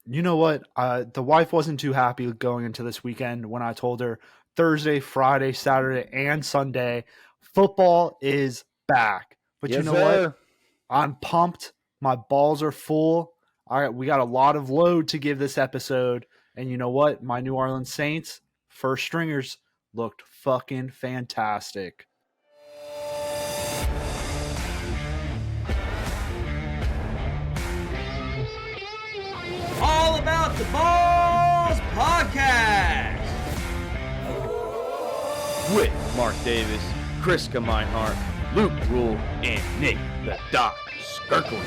You know what? The wife wasn't too happy going into this weekend when I told her Thursday, Friday, Saturday, and Sunday, football is back. But you Yes, know what? sir. I'm pumped. My balls are full. We got a lot of load to give this episode. And you know what? My New Orleans Saints, first stringers, looked fucking fantastic. All About the Balls podcast with Mark Davis, Chris Meinhardt, Luke Rule, and Nick the Doc Skirkowitz.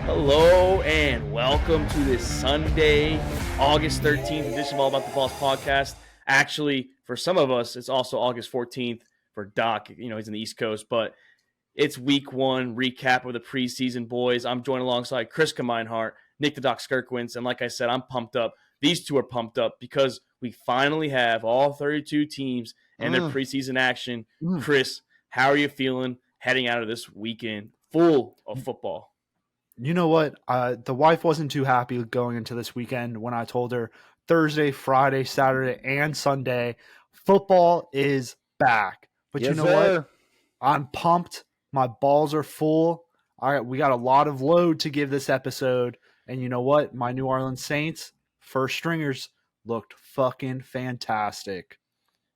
Hello and welcome to this Sunday, August 13th edition of All About the Balls podcast. Actually, for some of us, it's also August 14th for Doc. You know, he's in the East Coast, but it's week one recap of the preseason, boys. I'm joined alongside Chris Meinhardt, Nick the Doc Skirkowitz, and like I said, I'm pumped up. These two are pumped up because we finally have all 32 teams and their preseason action. Chris, how are you feeling heading out of this weekend full of football? You know what? The wife wasn't too happy going into this weekend when I told her Thursday, Friday, Saturday, and Sunday, football is back. But Yes, you know sir. what? I'm pumped. My balls are full. We got a lot of load to give this episode. And you know what? My New Orleans Saints, first stringers, looked fucking fantastic.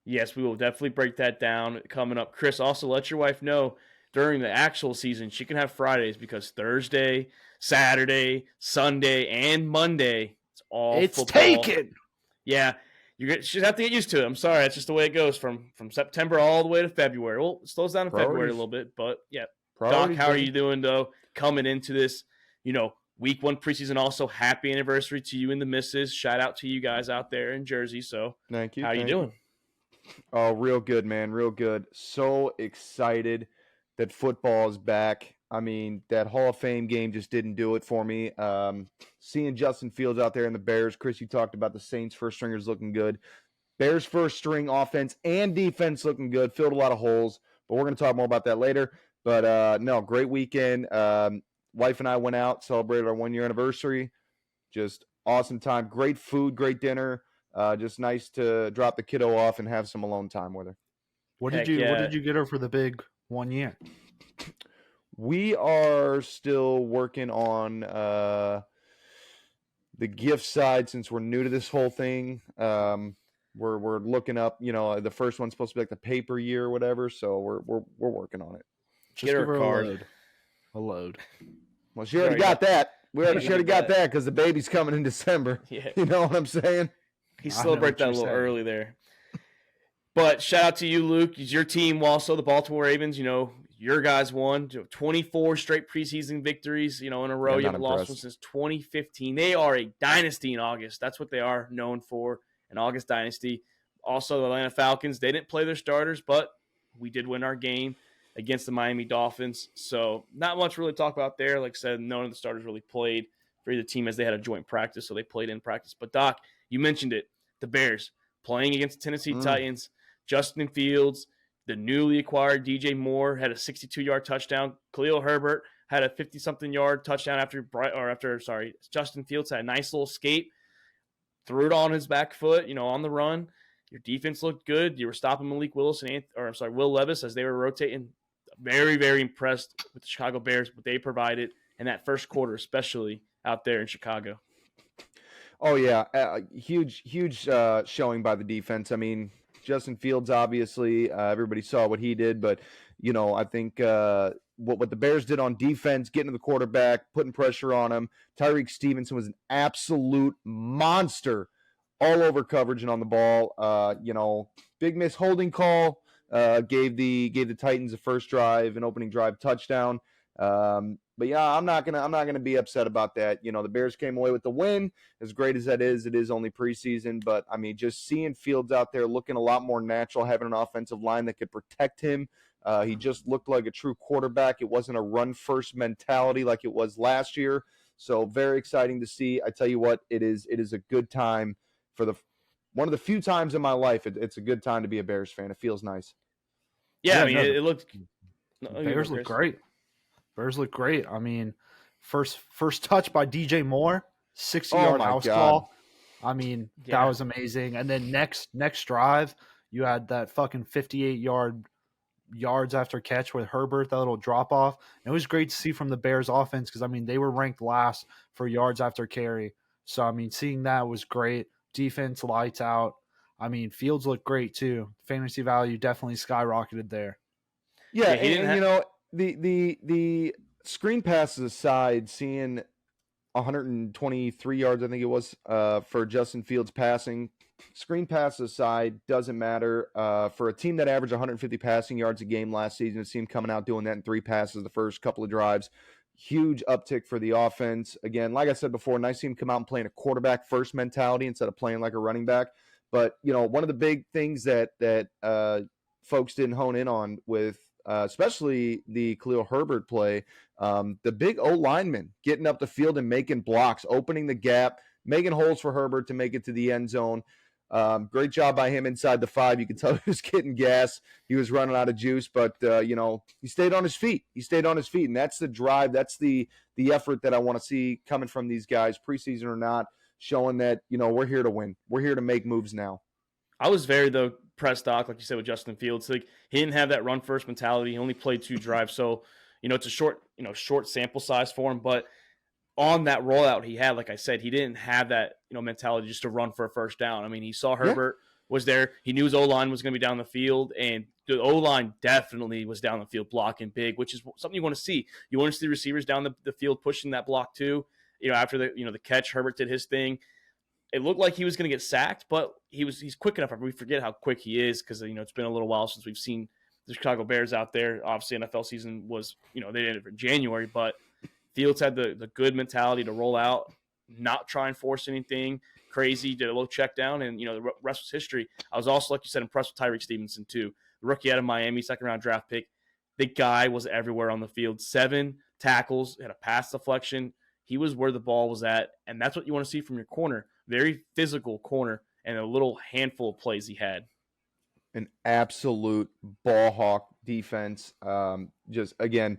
Yes, we will definitely break that down coming up. Chris, also let your wife know during the actual season she can have Fridays because Thursday, Saturday, Sunday, and Monday, it's football. Taken. Yeah, she'll have to get used to it. I'm sorry, it's just the way it goes from September all the way to February. Well, it slows down in February a little bit, but yeah. Doc, how are you doing though? Coming into this, week one preseason. Also, happy anniversary to you and the missus. Shout out to you guys out there in Jersey. So, thank you. How are you doing? Oh, real good, man. Real good. So excited that football is back. I mean, that Hall of Fame game just didn't do it for me. Seeing Justin Fields out there in the Bears. Chris, you talked about the Saints first stringers looking good. Bears first string offense and defense looking good. Filled a lot of holes, but we're going to talk more about that later. But no, great weekend. Wife and I went out, celebrated our 1 year anniversary. Just awesome time. Great food, great dinner. Just nice to drop the kiddo off and have some alone time with her. What did you get her for the big 1 year? We are still working on the gift side since we're new to this whole thing. We're looking up, the first one's supposed to be like the paper year or whatever, so we're working on it. Just give her a card. A load. Well, she already got that. She already got that because the baby's coming in December. Yeah. You know what I'm saying? He celebrated that a little early there. But shout out to you, Luke. It's your team also, the Baltimore Ravens. Your guys won 24 straight preseason victories, in a row. You haven't lost one since 2015. They are a dynasty in August. That's what they are known for, an August dynasty. Also, the Atlanta Falcons, they didn't play their starters, but we did win our game against the Miami Dolphins. So not much really to talk about there. Like I said, none of the starters really played for either team as they had a joint practice, so they played in practice. But, Doc, you mentioned it. The Bears playing against the Tennessee Titans. Justin Fields, the newly acquired DJ Moore had a 62-yard touchdown. Khalil Herbert had a 50-something-yard touchdown after Justin Fields had a nice little escape. Threw it on his back foot, on the run. Your defense looked good. You were stopping Malik Willis Will Levis as they were rotating. Very, very impressed with the Chicago Bears, what they provided in that first quarter, especially out there in Chicago. Oh, yeah. Huge showing by the defense. I mean, Justin Fields, obviously, everybody saw what he did. But, I think what the Bears did on defense, getting to the quarterback, putting pressure on him. Tyreek Stevenson was an absolute monster all over coverage and on the ball. Big miss holding call. Gave the Titans a first drive, an opening drive touchdown. But yeah, I'm not gonna be upset about that. The Bears came away with the win. As great as that is, it is only preseason. But I mean, just seeing Fields out there looking a lot more natural, having an offensive line that could protect him. He just looked like a true quarterback. It wasn't a run first mentality like it was last year. So very exciting to see. I tell you what, it is a good time for one of the few times in my life. It's a good time to be a Bears fan. It feels nice. Yeah, I mean, it looked. Bears look great. Bears look great. I mean, first touch by DJ Moore. 60-yard house call. I mean, Yeah. that was amazing. And then next drive, you had that fucking 58 yards after catch with Herbert, that little drop off. And it was great to see from the Bears offense because, I mean, they were ranked last for yards after carry. So, I mean, seeing that was great. Defense lights out. I mean, Fields looked great too. Fantasy value definitely skyrocketed there. Yeah, and you know, the screen passes aside, seeing 123 yards, I think it was, for Justin Fields passing. Screen passes aside, doesn't matter. For a team that averaged 150 passing yards a game last season, it seemed coming out doing that in 3 passes the first couple of drives. Huge uptick for the offense. Again, like I said before, nice to see him come out and playing a quarterback first mentality instead of playing like a running back. But, you know, one of the big things that folks didn't hone in on with especially the Khalil Herbert play, the big O-lineman getting up the field and making blocks, opening the gap, making holes for Herbert to make it to the end zone. Great job by him inside the 5. You could tell he was getting gas. He was running out of juice, but, you know, he stayed on his feet. And that's the drive. That's the effort that I want to see coming from these guys, preseason or not, showing that, you know, we're here to win. We're here to make moves now. I was very, though, press doc, like you said, with Justin Fields. Like, he didn't have that run first mentality. He only played 2 drives. So, you know, it's a short sample size for him. But on that rollout he had, like I said, he didn't have that, you know, mentality just to run for a first down. I mean, he saw Herbert was there. He knew his O-line was going to be down the field, and the O-line definitely was down the field blocking big, which is something you want to see. You want to see the receivers down the field pushing that block too. You know, after the catch, Herbert did his thing. It looked like he was going to get sacked, but he's quick enough. We forget how quick he is because, you know, it's been a little while since we've seen the Chicago Bears out there. Obviously, NFL season was, you know, they did it for January, but Fields had the good mentality to roll out, not try and force anything crazy, did a little check down, and, you know, the rest was history. I was also, like you said, impressed with Tyreek Stevenson too. The rookie out of Miami, 2nd-round draft pick. The guy was everywhere on the field. 7 tackles, had a pass deflection. He was where the ball was at, and that's what you want to see from your corner. Very physical corner, and a little handful of plays he had. An absolute ball hawk defense. Just, again,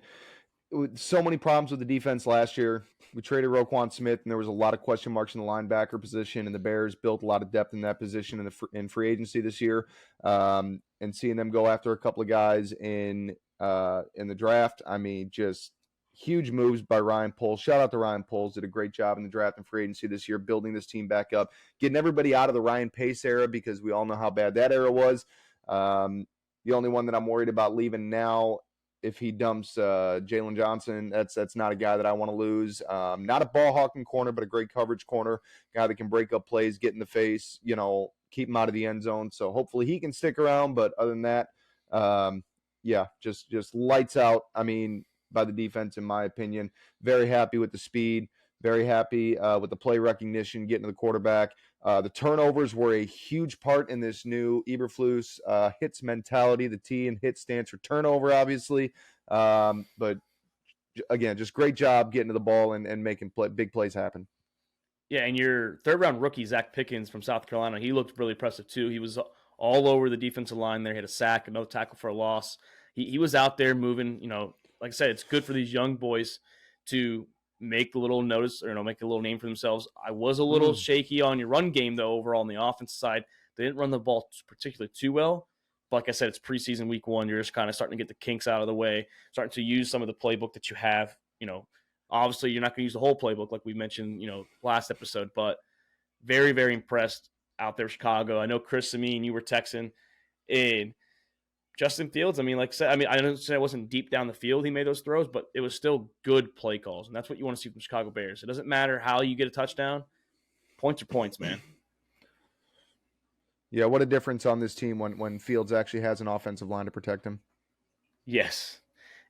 so many problems with the defense last year. We traded Roquan Smith, and there was a lot of question marks in the linebacker position, and the Bears built a lot of depth in that position in free agency this year. And seeing them go after a couple of guys in the draft, I mean, just huge moves by Ryan Poles. Shout out to Ryan Poles. Did a great job in the draft and free agency this year, building this team back up, getting everybody out of the Ryan Pace era because we all know how bad that era was. The only one that I'm worried about leaving now, if he dumps Jalen Johnson, that's not a guy that I want to lose. Not a ball hawking corner, but a great coverage corner, guy that can break up plays, get in the face, you know, keep him out of the end zone. So hopefully he can stick around. But other than that, just lights out. I mean, by the defense, in my opinion. Very happy with the speed. Very happy with the play recognition, getting to the quarterback. The turnovers were a huge part in this new Eberflus hits mentality. The T in hit stands for turnover, obviously. But, again, just great job getting to the ball and making big plays happen. Yeah, and your 3rd-round rookie, Zach Pickens from South Carolina, he looked really impressive too. He was all over the defensive line there. He had a sack, another tackle for a loss. He was out there moving, you know. Like I said, it's good for these young boys to make a little notice or, you know, make a little name for themselves. I was a little shaky on your run game, though, overall on the offensive side. They didn't run the ball particularly too well. But like I said, it's preseason week 1. You're just kind of starting to get the kinks out of the way, starting to use some of the playbook that you have. You know, obviously you're not going to use the whole playbook like we mentioned, you know, last episode. But very, very impressed out there in Chicago. I know, Chris, you were texting in Justin Fields, I mean, like I said, I understand it wasn't deep down the field he made those throws, but it was still good play calls, and that's what you want to see from Chicago Bears. It doesn't matter how you get a touchdown. Points are points, man. Yeah, what a difference on this team when Fields actually has an offensive line to protect him. Yes.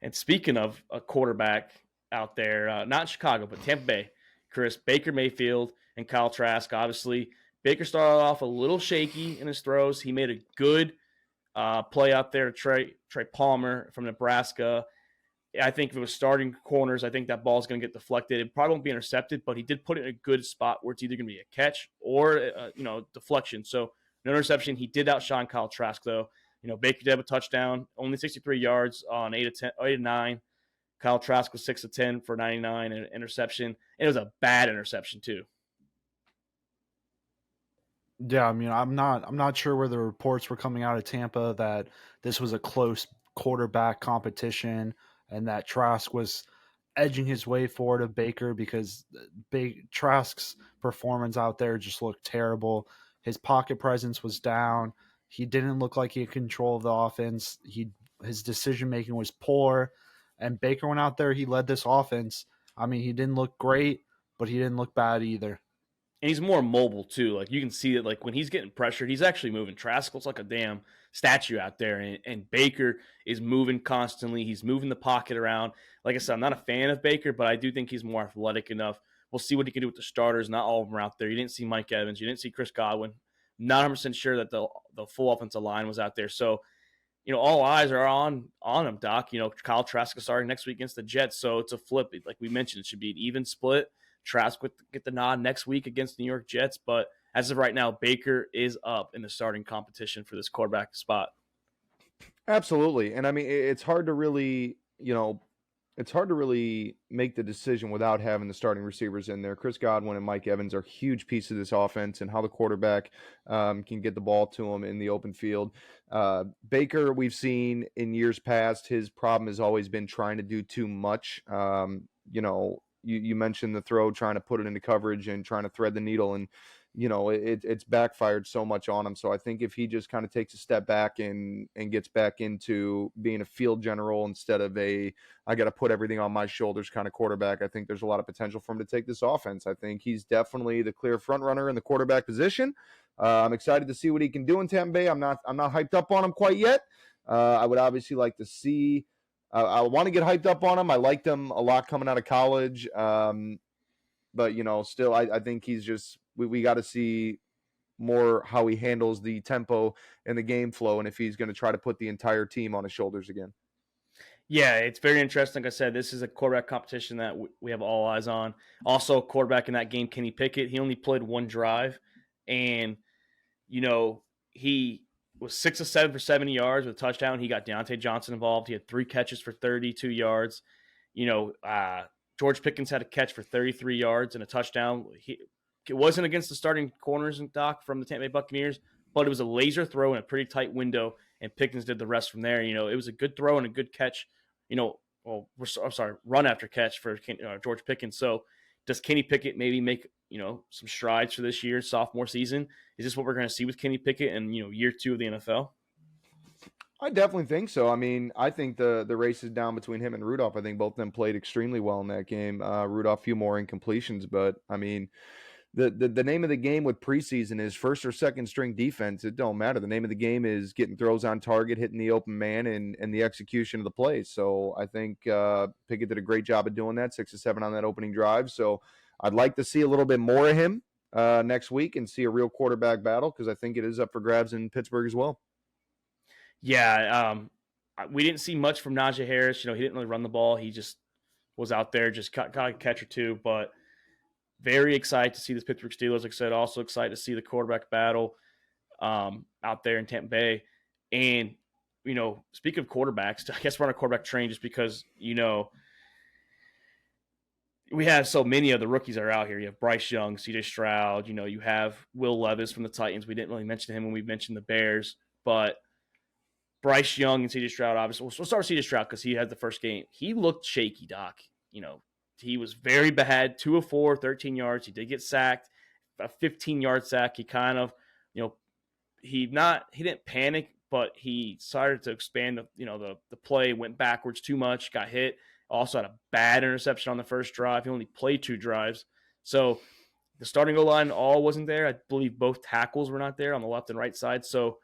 And speaking of a quarterback out there, not Chicago, but Tampa Bay, Chris, Baker Mayfield and Kyle Trask, obviously. Baker started off a little shaky in his throws. He made a good play out there to Trey Palmer from Nebraska. I think if it was starting corners, I think that ball's going to get deflected. It probably won't be intercepted, but he did put it in a good spot where it's either going to be a catch or deflection. So no interception. He did outshine Kyle Trask, though. You know, Baker did have a touchdown, only 63 yards on 8 of 9. Kyle Trask was 6 of 10 for 99 and an interception. And it was a bad interception too. Yeah, I mean, I'm not sure where the reports were coming out of Tampa that this was a close quarterback competition and that Trask was edging his way forward to Baker, because Trask's performance out there just looked terrible. His pocket presence was down. He didn't look like he had control of the offense. His decision making was poor, and Baker went out there. He led this offense. I mean, he didn't look great, but he didn't look bad either. And he's more mobile too. Like, you can see that, like, when he's getting pressured, he's actually moving. Trask looks like a damn statue out there, and Baker is moving constantly. He's moving the pocket around. Like I said, I'm not a fan of Baker, but I do think he's more athletic enough. We'll see what he can do with the starters. Not all of them are out there. You didn't see Mike Evans. You didn't see Chris Godwin. Not 100% sure that the full offensive line was out there. So, all eyes are on him, Doc. Kyle Trask is starting next week against the Jets, so it's a flip. Like we mentioned, it should be an even split. Trask would get the nod next week against the New York Jets, but as of right now, Baker is up in the starting competition for this quarterback spot. Absolutely. And I mean, it's hard to really, make the decision without having the starting receivers in there. Chris Godwin and Mike Evans are a huge piece of this offense, and how the quarterback can get the ball to him in the open field. Baker, we've seen in years past, his problem has always been trying to do too much. You mentioned the throw, trying to put it into coverage and trying to thread the needle, and it's backfired so much on him. So I think if he just kind of takes a step back and gets back into being a field general instead of I got to put everything on my shoulders kind of quarterback, I think there's a lot of potential for him to take this offense. I think he's definitely the clear front runner in the quarterback position. I'm excited to see what he can do in Tampa Bay. I'm not hyped up on him quite yet. I would obviously like to see. I want to get hyped up on him. I liked him a lot coming out of college. But, still, I think he's just we got to see more how he handles the tempo and the game flow, and if he's going to try to put the entire team on his shoulders again. Yeah, it's very interesting. Like I said, this is a quarterback competition that we have all eyes on. Also, quarterback in that game, Kenny Pickett, he only played one drive, and, he was 6 of 7 for 70 yards with a touchdown. He got Deontay Johnson involved. He had 3 catches for 32 yards. George Pickens had a catch for 33 yards and a touchdown. It wasn't against the starting corners and Doc from the Tampa Bay Buccaneers, but it was a laser throw in a pretty tight window, and Pickens did the rest from there. It was a good throw and a good catch. Run after catch for George Pickens. So does Kenny Pickett maybe make some strides for this year's sophomore season? Is this what we're going to see with Kenny Pickett in year 2 of the NFL? I definitely think so. I mean, I think the race is down between him and Rudolph. I think both of them played extremely well in that game. Rudolph, a few more incompletions, but I mean, the name of the game with preseason is first or second string defense. It don't matter. The name of the game is getting throws on target, hitting the open man, and the execution of the plays. So I think Pickett did a great job of doing that, 6 of 7 on that opening drive. So I'd like to see a little bit more of him next week and see a real quarterback battle, because I think it is up for grabs in Pittsburgh as well. Yeah, we didn't see much from Najee Harris. He didn't really run the ball. He just was out there, just got a catch or two. But very excited to see this Pittsburgh Steelers. Like I said, also excited to see the quarterback battle out there in Tampa Bay. And, speaking of quarterbacks, I guess we're on a quarterback train just because, we have so many of the rookies that are out here. You have Bryce Young, C.J. Stroud. You have Will Levis from the Titans. We didn't really mention him when we mentioned the Bears. But Bryce Young and C.J. Stroud, obviously. We'll start with C.J. Stroud because he had the first game. He looked shaky, Doc. He was very bad, 2 of 4, 13 yards. He did get sacked, a 15-yard sack. He kind of, he didn't panic, but he started to expand the play, went backwards too much, got hit. Also had a bad interception on the first drive. He only played 2 drives. So the starting O-line all wasn't there. I believe both tackles were not there on the left and right side. So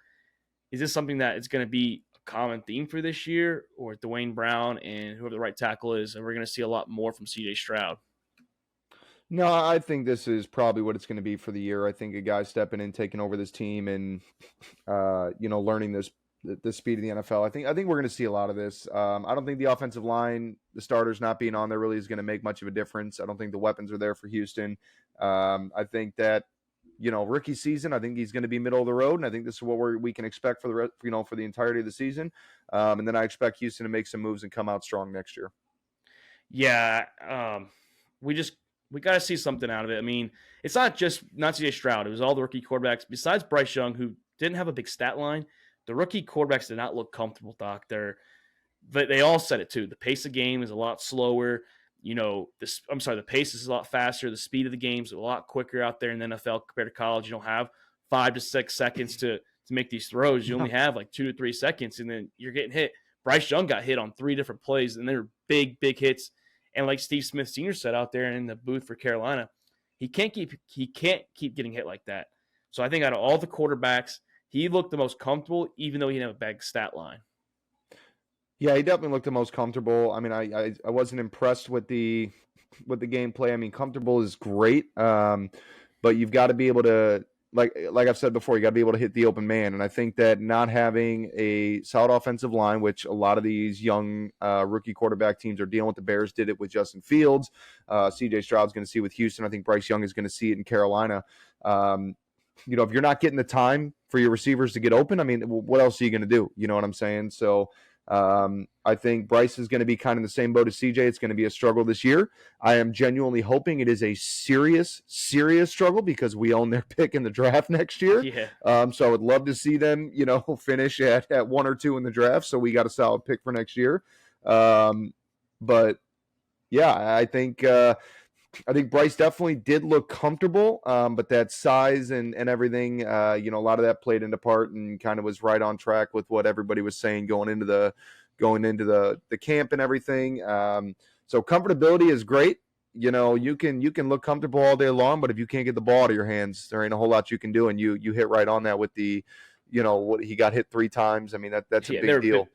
is this something that is going to be a common theme for this year, or Dwayne Brown and whoever the right tackle is, and we're going to see a lot more from C.J. Stroud? No, I think this is probably what it's going to be for the year. I think a guy stepping in, taking over this team, and learning the speed of the NFL. I think we're going to see a lot of this. I don't think the offensive line, the starters not being on there, really is going to make much of a difference. I don't think the weapons are there for Houston. I think that rookie season, I think he's going to be middle of the road, and I think this is what we can expect for the for the entirety of the season. And then I expect Houston to make some moves and come out strong next year. Yeah, we got to see something out of it. I mean, it's not CJ Stroud. It was all the rookie quarterbacks besides Bryce Young, who didn't have a big stat line. The rookie quarterbacks did not look comfortable, Doc. They all said it too. The pace of game is a lot slower. The pace is a lot faster. The speed of the game is a lot quicker out there in the NFL compared to college. You don't have 5 to 6 seconds to make these throws. You only have like 2 to 3 seconds, and then you're getting hit. Bryce Young got hit on 3 different plays, and they were big, big hits. And like Steve Smith Sr. said out there in the booth for Carolina, he can't keep getting hit like that. So I think out of all the quarterbacks, he looked the most comfortable, even though he didn't have a bad stat line. Yeah, he definitely looked the most comfortable. I mean, I wasn't impressed with the gameplay. I mean, comfortable is great, but you've got to be able to, like I've said before, you got to be able to hit the open man. And I think that not having a solid offensive line, which a lot of these young rookie quarterback teams are dealing with, the Bears did it with Justin Fields. CJ Stroud's going to see it with Houston. I think Bryce Young is going to see it in Carolina. If you're not getting the time for your receivers to get open, I mean, what else are you going to do? You know what I'm saying? So I think Bryce is going to be kind of in the same boat as CJ. It's going to be a struggle this year. I am genuinely hoping it is a serious struggle because we own their pick in the draft next year. Yeah. So I would love to see them, finish at 1 or 2 in the draft. So we got a solid pick for next year. But yeah, I think Bryce definitely did look comfortable, but that size and everything, a lot of that played into part and kind of was right on track with what everybody was saying going into the camp and everything. So comfortability is great. You can look comfortable all day long, but if you can't get the ball out of your hands, there ain't a whole lot you can do. And you hit right on that with the, what he got hit 3 times. I mean, that's a big deal.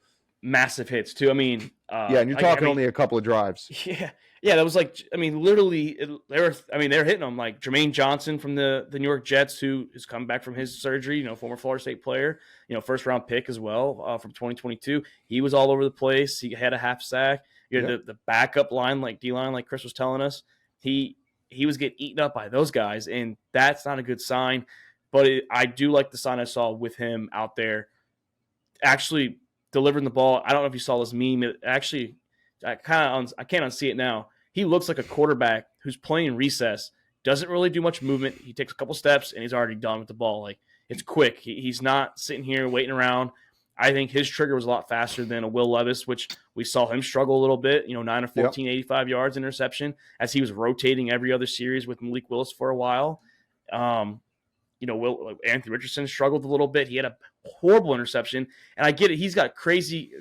Massive hits too. I mean, and you're talking only a couple of drives. Yeah, that was literally they're hitting them like Jermaine Johnson from the New York Jets, who has come back from his surgery, former Florida State player, first round pick as well from 2022. He was all over the place. He had a half sack. You had the backup line, like D-line, like Chris was telling us. He was getting eaten up by those guys, and that's not a good sign. But I do like the sign I saw with him out there actually delivering the ball. I don't know if you saw this meme. I can't unsee it now. He looks like a quarterback who's playing recess, doesn't really do much movement. He takes a couple steps, and he's already done with the ball. Like, it's quick. He's not sitting here waiting around. I think his trigger was a lot faster than a Will Levis, which we saw him struggle a little bit. 9 of 14, 85 yards interception, as he was rotating every other series with Malik Willis for a while. Anthony Richardson struggled a little bit. He had a horrible interception, and I get it. He's got crazy.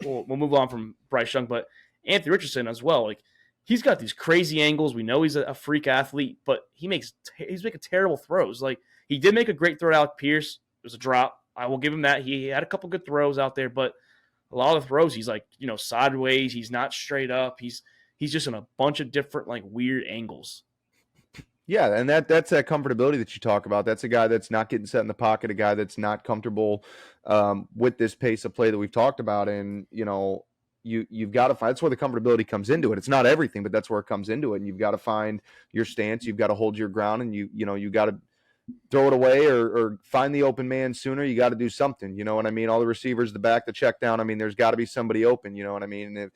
We'll move on from Bryce Young, but Anthony Richardson as well. Like, he's got these crazy angles. We know he's a freak athlete, but he's making terrible throws. Like, he did make a great throw to Alec Pierce. It was a drop. I will give him that. He had a couple good throws out there, but a lot of the throws, he's like, sideways. He's not straight up. He's just in a bunch of different, like, weird angles. Yeah, and that's that comfortability that you talk about. That's a guy that's not getting set in the pocket, a guy that's not comfortable with this pace of play that we've talked about. And, you've got to find, that's where the comfortability comes into it. It's not everything, but that's where it comes into it. And you've got to find your stance. You've got to hold your ground, and you got to throw it away or find the open man sooner. You got to do something. You know what I mean? All the receivers, the back, the check down. I mean, there's got to be somebody open. You know what I mean? And if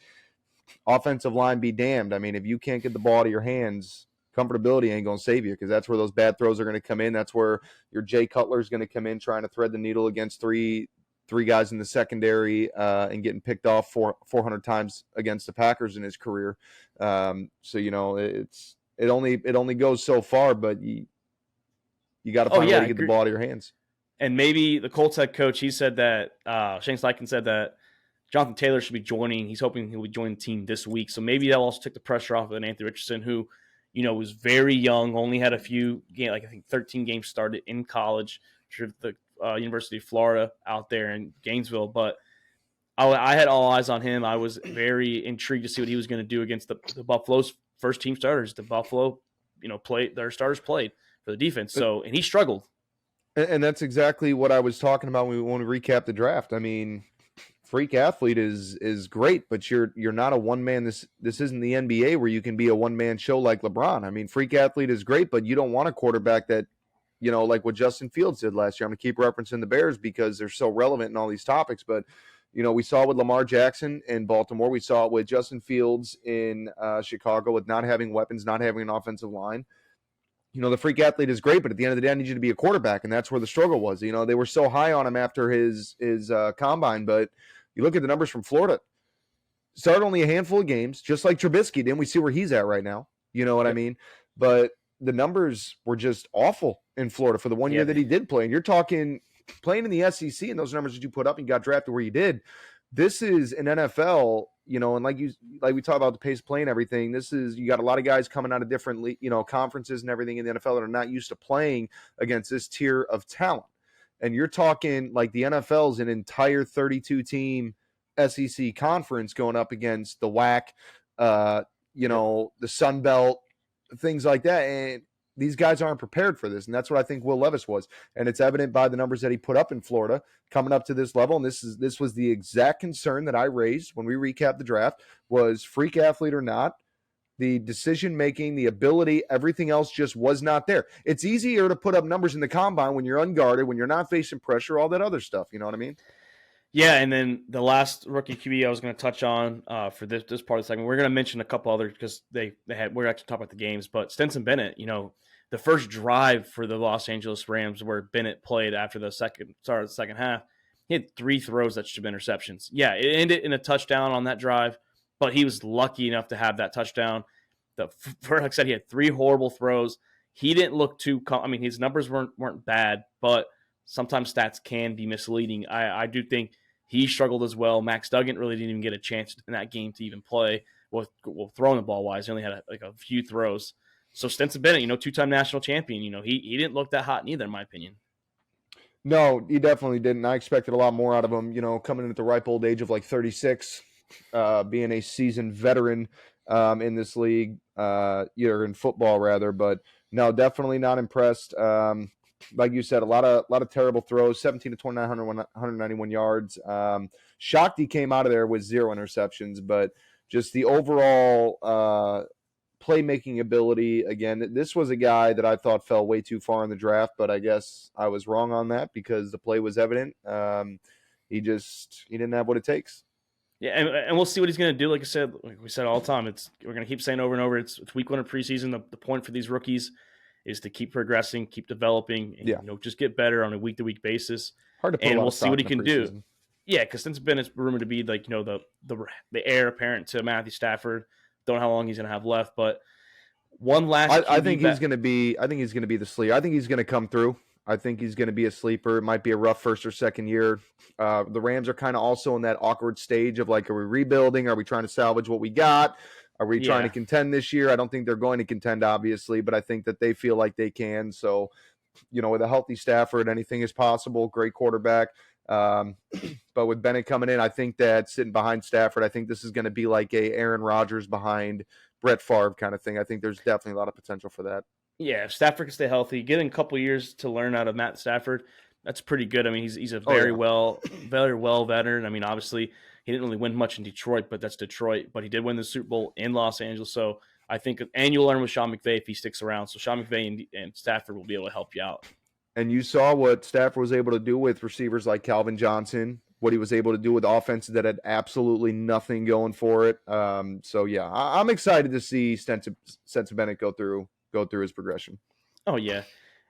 offensive line be damned. I mean, if you can't get the ball out of your hands, comfortability ain't going to save you, because that's where those bad throws are going to come in. That's where your Jay Cutler is going to come in trying to thread the needle against three guys in the secondary and getting picked off 400 times against the Packers in his career. So, it only goes so far, but you got to find a way to get the ball out of your hands. And maybe the Colts head coach, he said that Shane-Steichen said that Jonathan Taylor should be joining. He's hoping he'll be joining the team this week. So maybe that'll also take the pressure off of Anthony Richardson, who, was very young, only had a few games, I think 13 games started in college for the University of Florida out there in Gainesville. But I had all eyes on him. I was very intrigued to see what he was going to do against the Buffalo's first team starters. The Buffalo, their starters played for the defense. So, and he struggled. And that's exactly what I was talking about when we recap the draft. I mean, freak athlete is great, but you're not a one man. This isn't the NBA where you can be a one man show like LeBron. I mean, freak athlete is great, but you don't want a quarterback that, like what Justin Fields did last year. I'm going to keep referencing the Bears because they're so relevant in all these topics, but we saw it with Lamar Jackson in Baltimore. We saw it with Justin Fields in Chicago with not having weapons, not having an offensive line. The freak athlete is great, but at the end of the day, I need you to be a quarterback, and that's where the struggle was. They were so high on him after his combine, but you look at the numbers from Florida. Started only a handful of games, just like Trubisky did. We see where he's at right now. You know what I mean? But the numbers were just awful in Florida for the 1 year that he did play. And you're talking playing in the SEC and those numbers that you put up and got drafted where you did. This is an NFL, and like we talk about the pace of play and everything, you got a lot of guys coming out of different, conferences and everything in the NFL that are not used to playing against this tier of talent. And you're talking like the NFL's an entire 32-team SEC conference going up against the WAC, the Sun Belt, things like that. And these guys aren't prepared for this. And that's what I think Will Levis was. And it's evident by the numbers that he put up in Florida coming up to this level. And this was the exact concern that I raised when we recapped the draft was freak athlete or not. The decision-making, the ability, everything else just was not there. It's easier to put up numbers in the combine when you're unguarded, when you're not facing pressure, all that other stuff. You know what I mean? Yeah, and then the last rookie QB I was going to touch on for this part of the segment, we're going to mention a couple others because we're actually talking about the games, but Stetson Bennett, the first drive for the Los Angeles Rams where Bennett played after the second half, he had 3 throws that should have been interceptions. Yeah, it ended in a touchdown on that drive, but he was lucky enough to have that touchdown. Like I said, he had 3 horrible throws. He didn't look his numbers weren't bad, but sometimes stats can be misleading. I do think he struggled as well. Max Duggan really didn't even get a chance in that game to even play. Well, throwing the ball wise, he only had a few throws. So Stetson Bennett, 2-time national champion, he didn't look that hot neither, in my opinion. No, he definitely didn't. I expected a lot more out of him, coming in at the ripe old age of like 36, being a seasoned veteran in this league, or in football rather. But no, definitely not impressed. Like you said, a lot of terrible throws, 17 to 29, 191 yards. Shocked he came out of there with 0 interceptions, but just the overall playmaking ability. Again, this was a guy that I thought fell way too far in the draft, but I guess I was wrong on that because the play was evident. He didn't have what it takes. Yeah, and we'll see what he's going to do. Like we said all the time, we're going to keep saying over and over, it's week 1 of preseason. The point for these rookies is to keep progressing, keep developing, and just get better on a week-to-week basis. Hard to put and we'll see what he can do. Yeah, because since Bennett's rumored to be like the heir apparent to Matthew Stafford. Don't know how long he's going to have left, but one last. I think he's going to be. I think he's going to be the sleeper. I think he's going to come through. I think he's going to be a sleeper. It might be a rough first or second year. The Rams are kind of also in that awkward stage of like, are we rebuilding? Are we trying to salvage what we got? Are we trying to contend this year? I don't think they're going to contend, obviously, but I think that they feel like they can. So, with a healthy Stafford, anything is possible. Great quarterback. But with Bennett coming in, I think that sitting behind Stafford, I think this is going to be like a Aaron Rodgers behind Brett Favre kind of thing. I think there's definitely a lot of potential for that. Yeah, if Stafford can stay healthy, getting a couple years to learn out of Matt Stafford, that's pretty good. I mean, he's a very well veteran. I mean, obviously he didn't really win much in Detroit, but that's Detroit. But he did win the Super Bowl in Los Angeles, so I think, and you'll learn with Sean McVay if he sticks around. So Sean McVay and Stafford will be able to help you out. And you saw what Stafford was able to do with receivers like Calvin Johnson, what he was able to do with offenses that had absolutely nothing going for it. So yeah, I'm excited to see Stetson Bennett go through his progression. Oh yeah.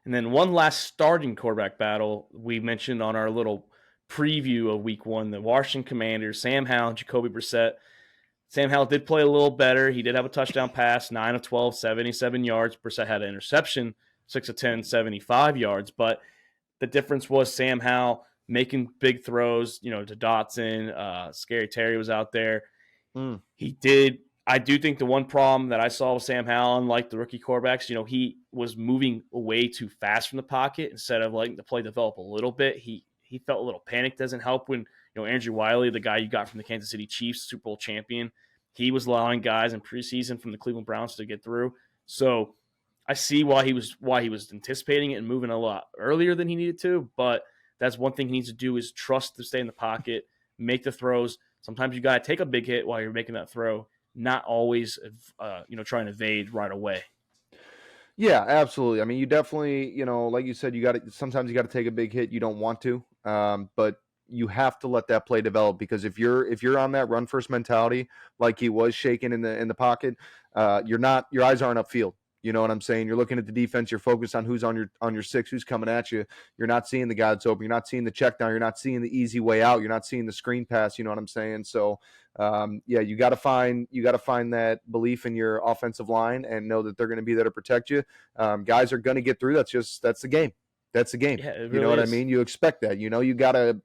And then one last starting quarterback battle we mentioned on our little preview of week 1, the Washington Commanders, Sam Howell and Jacoby Brissett. Sam Howell did play a little better. He did have a touchdown pass, 9 of 12, 77 yards. Brissett had an interception, 6 of 10, 75 yards. But the difference was Sam Howell making big throws, to Dotson. Scary Terry was out there. He did. I do think the one problem that I saw with Sam Howell, unlike the rookie quarterbacks, he was moving way too fast from the pocket instead of letting the play develop a little bit. He felt a little panicked. Doesn't help when, Andrew Wiley, the guy you got from the Kansas City Chiefs, Super Bowl champion, he was allowing guys in preseason from the Cleveland Browns to get through. So I see why he was anticipating it and moving a lot earlier than he needed to, but that's one thing he needs to do is trust to stay in the pocket, make the throws. Sometimes you got to take a big hit while you're making that throw, not always, trying to evade right away. Yeah, absolutely. I mean, you definitely, like you said, sometimes you got to take a big hit. You don't want to, but you have to let that play develop, because if you're on that run first mentality like he was shaking in the pocket, your eyes aren't upfield. You know what I'm saying? You're looking at the defense. You're focused on who's on your six, who's coming at you. You're not seeing the guy that's open. You're not seeing the check down. You're not seeing the easy way out. You're not seeing the screen pass. You know what I'm saying? So, you got to find that belief in your offensive line and know that they're going to be there to protect you. Guys are going to get through. That's the game. That's the game. Yeah, it really you know what is. I mean? You expect that. You know, you got to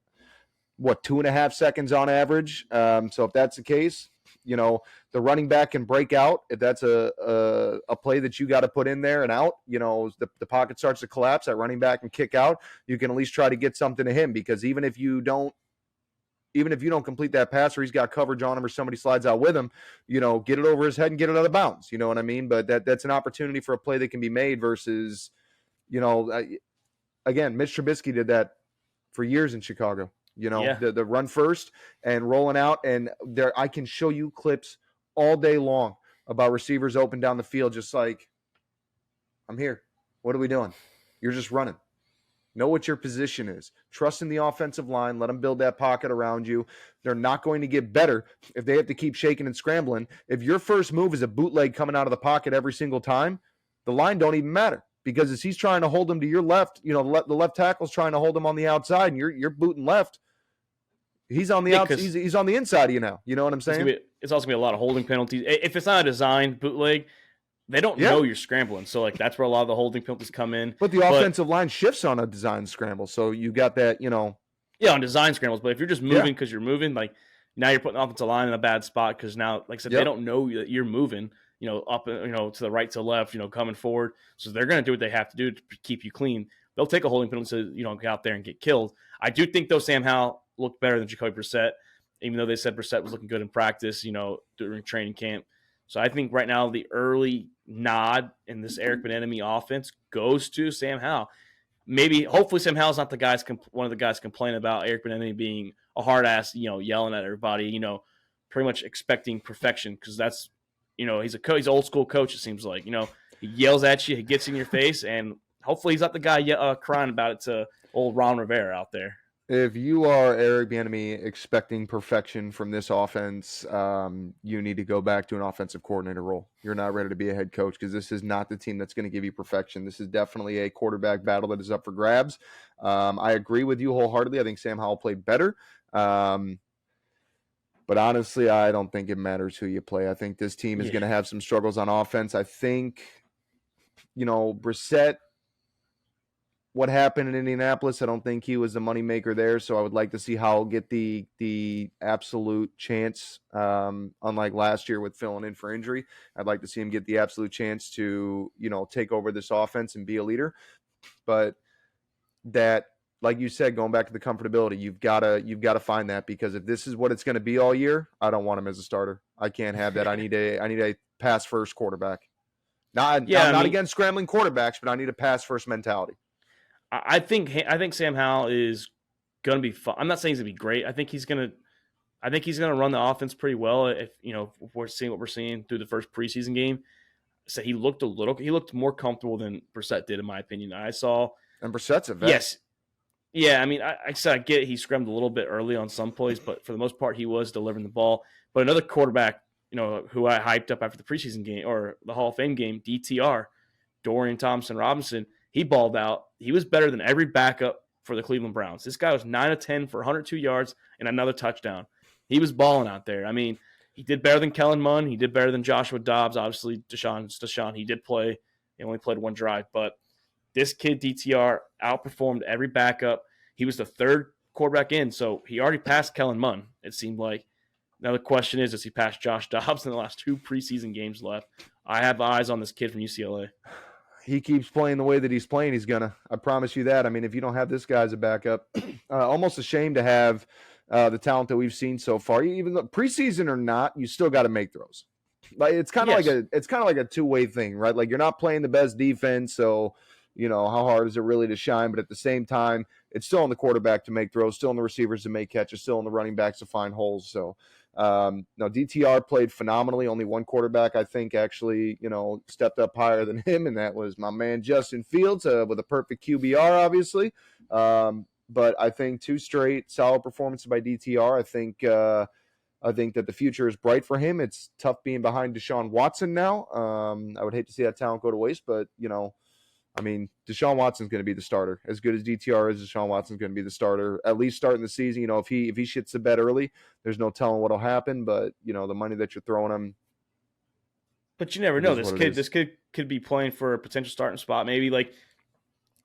2.5 seconds on average. So if that's the case, you know, the running back can break out. If that's a play that you got to put in there and out, you know, the pocket starts to collapse, that running back can kick out. You can at least try to get something to him, because even if you don't complete that pass, or he's got coverage on him, or somebody slides out with him, you know, get it over his head and get it out of bounds. You know what I mean? But that's an opportunity for a play that can be made versus, you know, again, Mitch Trubisky did that for years in Chicago. You know, the run first and rolling out. And there, I can show you clips all day long about receivers open down the field, just like, I'm here. What are we doing? You're just running. Know what your position is. Trust in the offensive line. Let them build that pocket around you. They're not going to get better if they have to keep shaking and scrambling. If your first move is a bootleg coming out of the pocket every single time, the line don't even matter. Because as he's trying to hold him to your left, you know, the left tackle's trying to hold him on the outside, and you're booting left. He's on the outside. He's on the inside of you now. You know what I'm saying? It's also going to be a lot of holding penalties. If it's not a designed bootleg, they don't know you're scrambling. So, like, that's where a lot of the holding penalties come in. But the offensive line shifts on a design scramble. So you got that, you know. Yeah, on design scrambles. But if you're just moving because you're moving, like, now you're putting the offensive line in a bad spot because now, like I said, they don't know that you're moving, you know, up, you know, to the right, to the left, you know, coming forward. So they're going to do what they have to do to keep you clean. They'll take a holding penalty so you don't get out there and get killed. I do think, though, Sam Howell looked better than Jacoby Brissett, even though they said Brissett was looking good in practice, you know, during training camp. So I think right now the early nod in this Eric Bieniemy offense goes to Sam Howell. Hopefully Sam Howell's not one of the guys complaining about Eric Bieniemy being a hard ass, you know, yelling at everybody, you know, pretty much expecting perfection, because that's, you know, he's an old school coach. It seems like, you know, he yells at you, he gets in your face, and hopefully he's not the guy crying about it to old Ron Rivera out there. If you are Eric Bieniemy expecting perfection from this offense, you need to go back to an offensive coordinator role. You're not ready to be a head coach, because this is not the team that's going to give you perfection. This is definitely a quarterback battle that is up for grabs. I agree with you wholeheartedly. I think Sam Howell played better. But honestly, I don't think it matters who you play. I think this team is going to have some struggles on offense. I think, you know, Brissett, what happened in Indianapolis, I don't think he was the moneymaker there. So I would like to see Howell get the absolute chance, unlike last year with filling in for injury. I'd like to see him get the absolute chance to, you know, take over this offense and be a leader. But that, like you said, going back to the comfortability, you've got to find that, because if this is what it's going to be all year, I don't want him as a starter. I can't have that. I need a pass first quarterback. I'm not against scrambling quarterbacks, but I need a pass first mentality. I think Sam Howell is going to be fun. I'm not saying he's going to be great. I think he's going to run the offense pretty well. If, you know, if we're seeing what we're seeing through the first preseason game. So he looked more comfortable than Brissett did, in my opinion. And Brissett's a vet. Yes. Yeah, I mean, I get it. He scrambled a little bit early on some plays, but for the most part, he was delivering the ball. But another quarterback, you know, who I hyped up after the preseason game or the Hall of Fame game, DTR, Dorian Thompson-Robinson, he balled out. He was better than every backup for the Cleveland Browns. This guy was 9 of 10 for 102 yards and another touchdown. He was balling out there. I mean, he did better than Kellen Mond. He did better than Joshua Dobbs. Obviously, Deshaun, he did play. He only played one drive. But this kid, DTR, outperformed every backup. He was the third quarterback in, so he already passed Kellen Mond, it seemed like. Now the question is, does he pass Josh Dobbs in the last 2 preseason games left? I have eyes on this kid from UCLA. He keeps playing the way that he's playing, he's gonna. I promise you that. I mean, if you don't have this guy as a backup, almost ashamed to have the talent that we've seen so far. Even though preseason or not, you still got to make throws. Like it's kind of like a two-way thing, right? Like you're not playing the best defense, so you know how hard is it really to shine? But at the same time, it's still on the quarterback to make throws, still on the receivers to make catches, still on the running backs to find holes. So. No, DTR played phenomenally. Only one quarterback, I think, actually, you know, stepped up higher than him, and that was my man Justin Fields with a perfect QBR, obviously. but I think 2 straight solid performances by DTR. I think that the future is bright for him. It's tough being behind Deshaun Watson now. I would hate to see that talent go to waste, but, I mean, Deshaun Watson's going to be the starter. As good as DTR is, Deshaun Watson's going to be the starter, at least starting the season. If he shits the bed early, there's no telling what'll happen, but, the money that you're throwing him. But you never know. This kid could be playing for a potential starting spot. Maybe like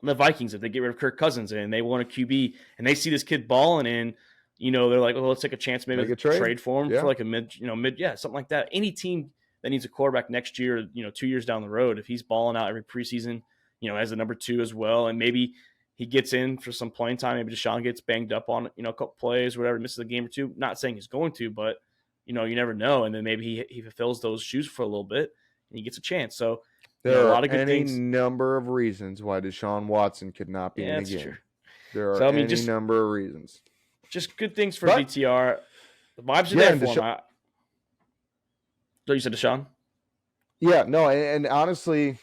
the Vikings, if they get rid of Kirk Cousins and they want a QB and they see this kid balling in, they're like, let's take a chance, maybe trade for him for like a mid, something like that. Any team that needs a quarterback next year, 2 years down the road, if he's balling out every preseason, as a number 2 as well, and maybe he gets in for some playing time, maybe Deshaun gets banged up on, a couple plays, whatever, misses a game or two. Not saying he's going to, but you never know. And then maybe he fulfills those shoes for a little bit and he gets a chance. So there are a lot of good things. Number of reasons why Deshaun Watson could not be in the game. True. There are any number of reasons. Just good things for DTR. The vibes are there for him. You said Deshaun? Yeah, no, and honestly,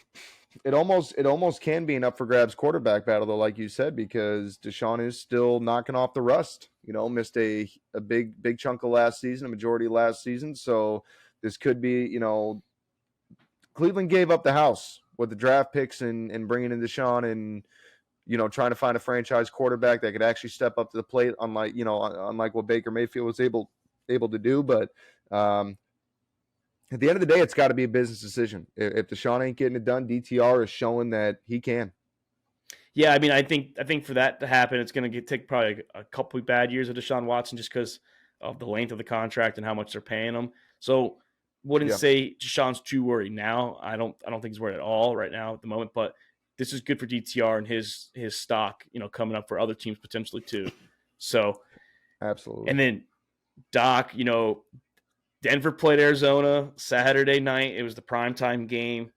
it almost can be an up for grabs quarterback battle, though, like you said, because Deshaun is still knocking off the rust. Missed a big chunk of last season, a majority of last season. So this could be, Cleveland gave up the house with the draft picks and bringing in Deshaun and, trying to find a franchise quarterback that could actually step up to the plate, unlike what Baker Mayfield was able to do. But at the end of the day, it's got to be a business decision. If Deshaun ain't getting it done, DTR is showing that he can. Yeah, I mean, I think for that to happen, it's going to take probably a couple of bad years of Deshaun Watson just because of the length of the contract and how much they're paying him. So wouldn't say Deshaun's too worried now. I don't think he's worried at all right now at the moment, but this is good for DTR and his stock, coming up for other teams potentially too. So absolutely. And then Doc, Denver played Arizona Saturday night. It was the primetime game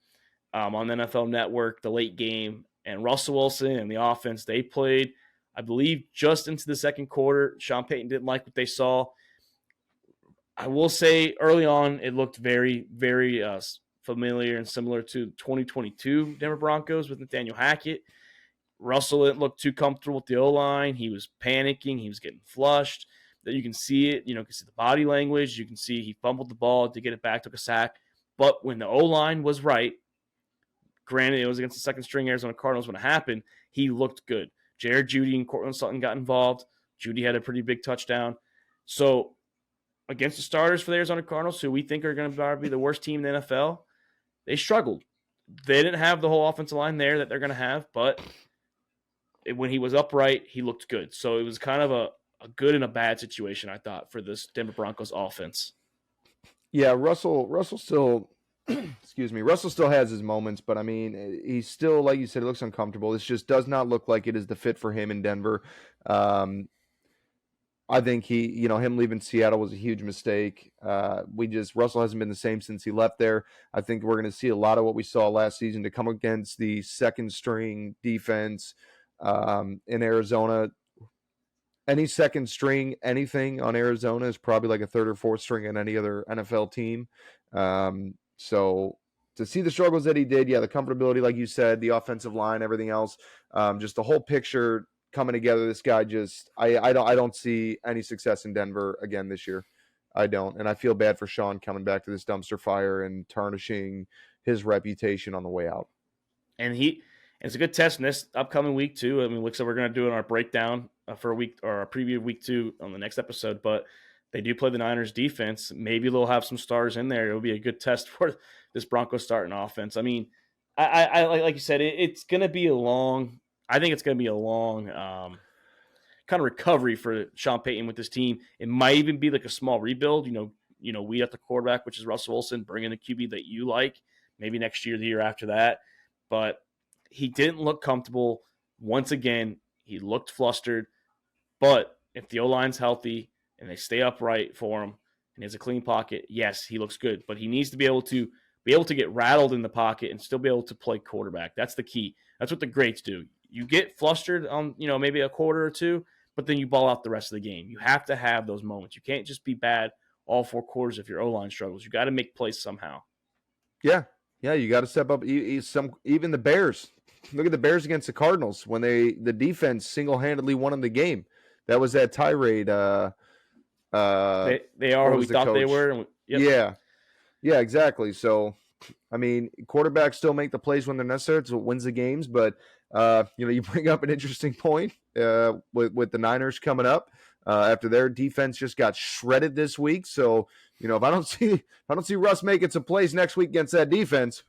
on the NFL Network, the late game. And Russell Wilson and the offense, they played, I believe, just into the second quarter. Sean Payton didn't like what they saw. I will say early on, it looked very, very familiar and similar to 2022 Denver Broncos with Nathaniel Hackett. Russell didn't look too comfortable with the O-line. He was panicking. He was getting flushed. That you can see it. You can see the body language. You can see he fumbled the ball to get it back, took a sack. But when the O-line was right, granted, it was against the second string Arizona Cardinals when it happened, he looked good. Jared Jeudy and Cortland Sutton got involved. Jeudy had a pretty big touchdown. So against the starters for the Arizona Cardinals, who we think are going to be the worst team in the NFL, they struggled. They didn't have the whole offensive line there that they're going to have, but when he was upright, he looked good. So it was kind of a good and a bad situation, I thought, for this Denver Broncos offense. Yeah, Russell still Russell still has his moments, but I mean, he's still, like you said, it looks uncomfortable. This just does not look like it is the fit for him in Denver. I think him leaving Seattle was a huge mistake. Russell hasn't been the same since he left there. I think we're going to see a lot of what we saw last season to come against the second string defense in Arizona. Any second string, anything on Arizona is probably like a third or fourth string on any other NFL team. So to see the struggles that he did, the comfortability, like you said, the offensive line, everything else, just the whole picture coming together. This guy I don't see any success in Denver again this year. I don't, and I feel bad for Sean coming back to this dumpster fire and tarnishing his reputation on the way out. And it's a good test in this upcoming week too. I mean, looks like we're going to do in our breakdown for a week or a preview of week 2 on the next episode, but they do play the Niners defense. Maybe they'll have some stars in there. It'll be a good test for this Broncos starting offense. I mean, I like you said, it's going to be a long kind of recovery for Sean Payton with this team. It might even be like a small rebuild. We at the quarterback, which is Russell Wilson, bring in the QB that you like. Maybe next year, the year after that. But he didn't look comfortable. Once again, he looked flustered. But if the O-line's healthy and they stay upright for him and he has a clean pocket, yes, he looks good. But he needs to be able to get rattled in the pocket and still be able to play quarterback. That's the key. That's what the greats do. You get flustered on, maybe a quarter or two, but then you ball out the rest of the game. You have to have those moments. You can't just be bad all 4 quarters if your O-line struggles. You got to make plays somehow. Yeah, you got to step up. Even the Bears look at the Bears against the Cardinals when the defense single-handedly won in the game. That was that tirade. They are who we thought they were. Yep. Yeah, exactly. So, I mean, quarterbacks still make the plays when they're necessary. It's what wins the games. But, you bring up an interesting point with the Niners coming up after their defense just got shredded this week. So, if I don't see Russ making some plays next week against that defense,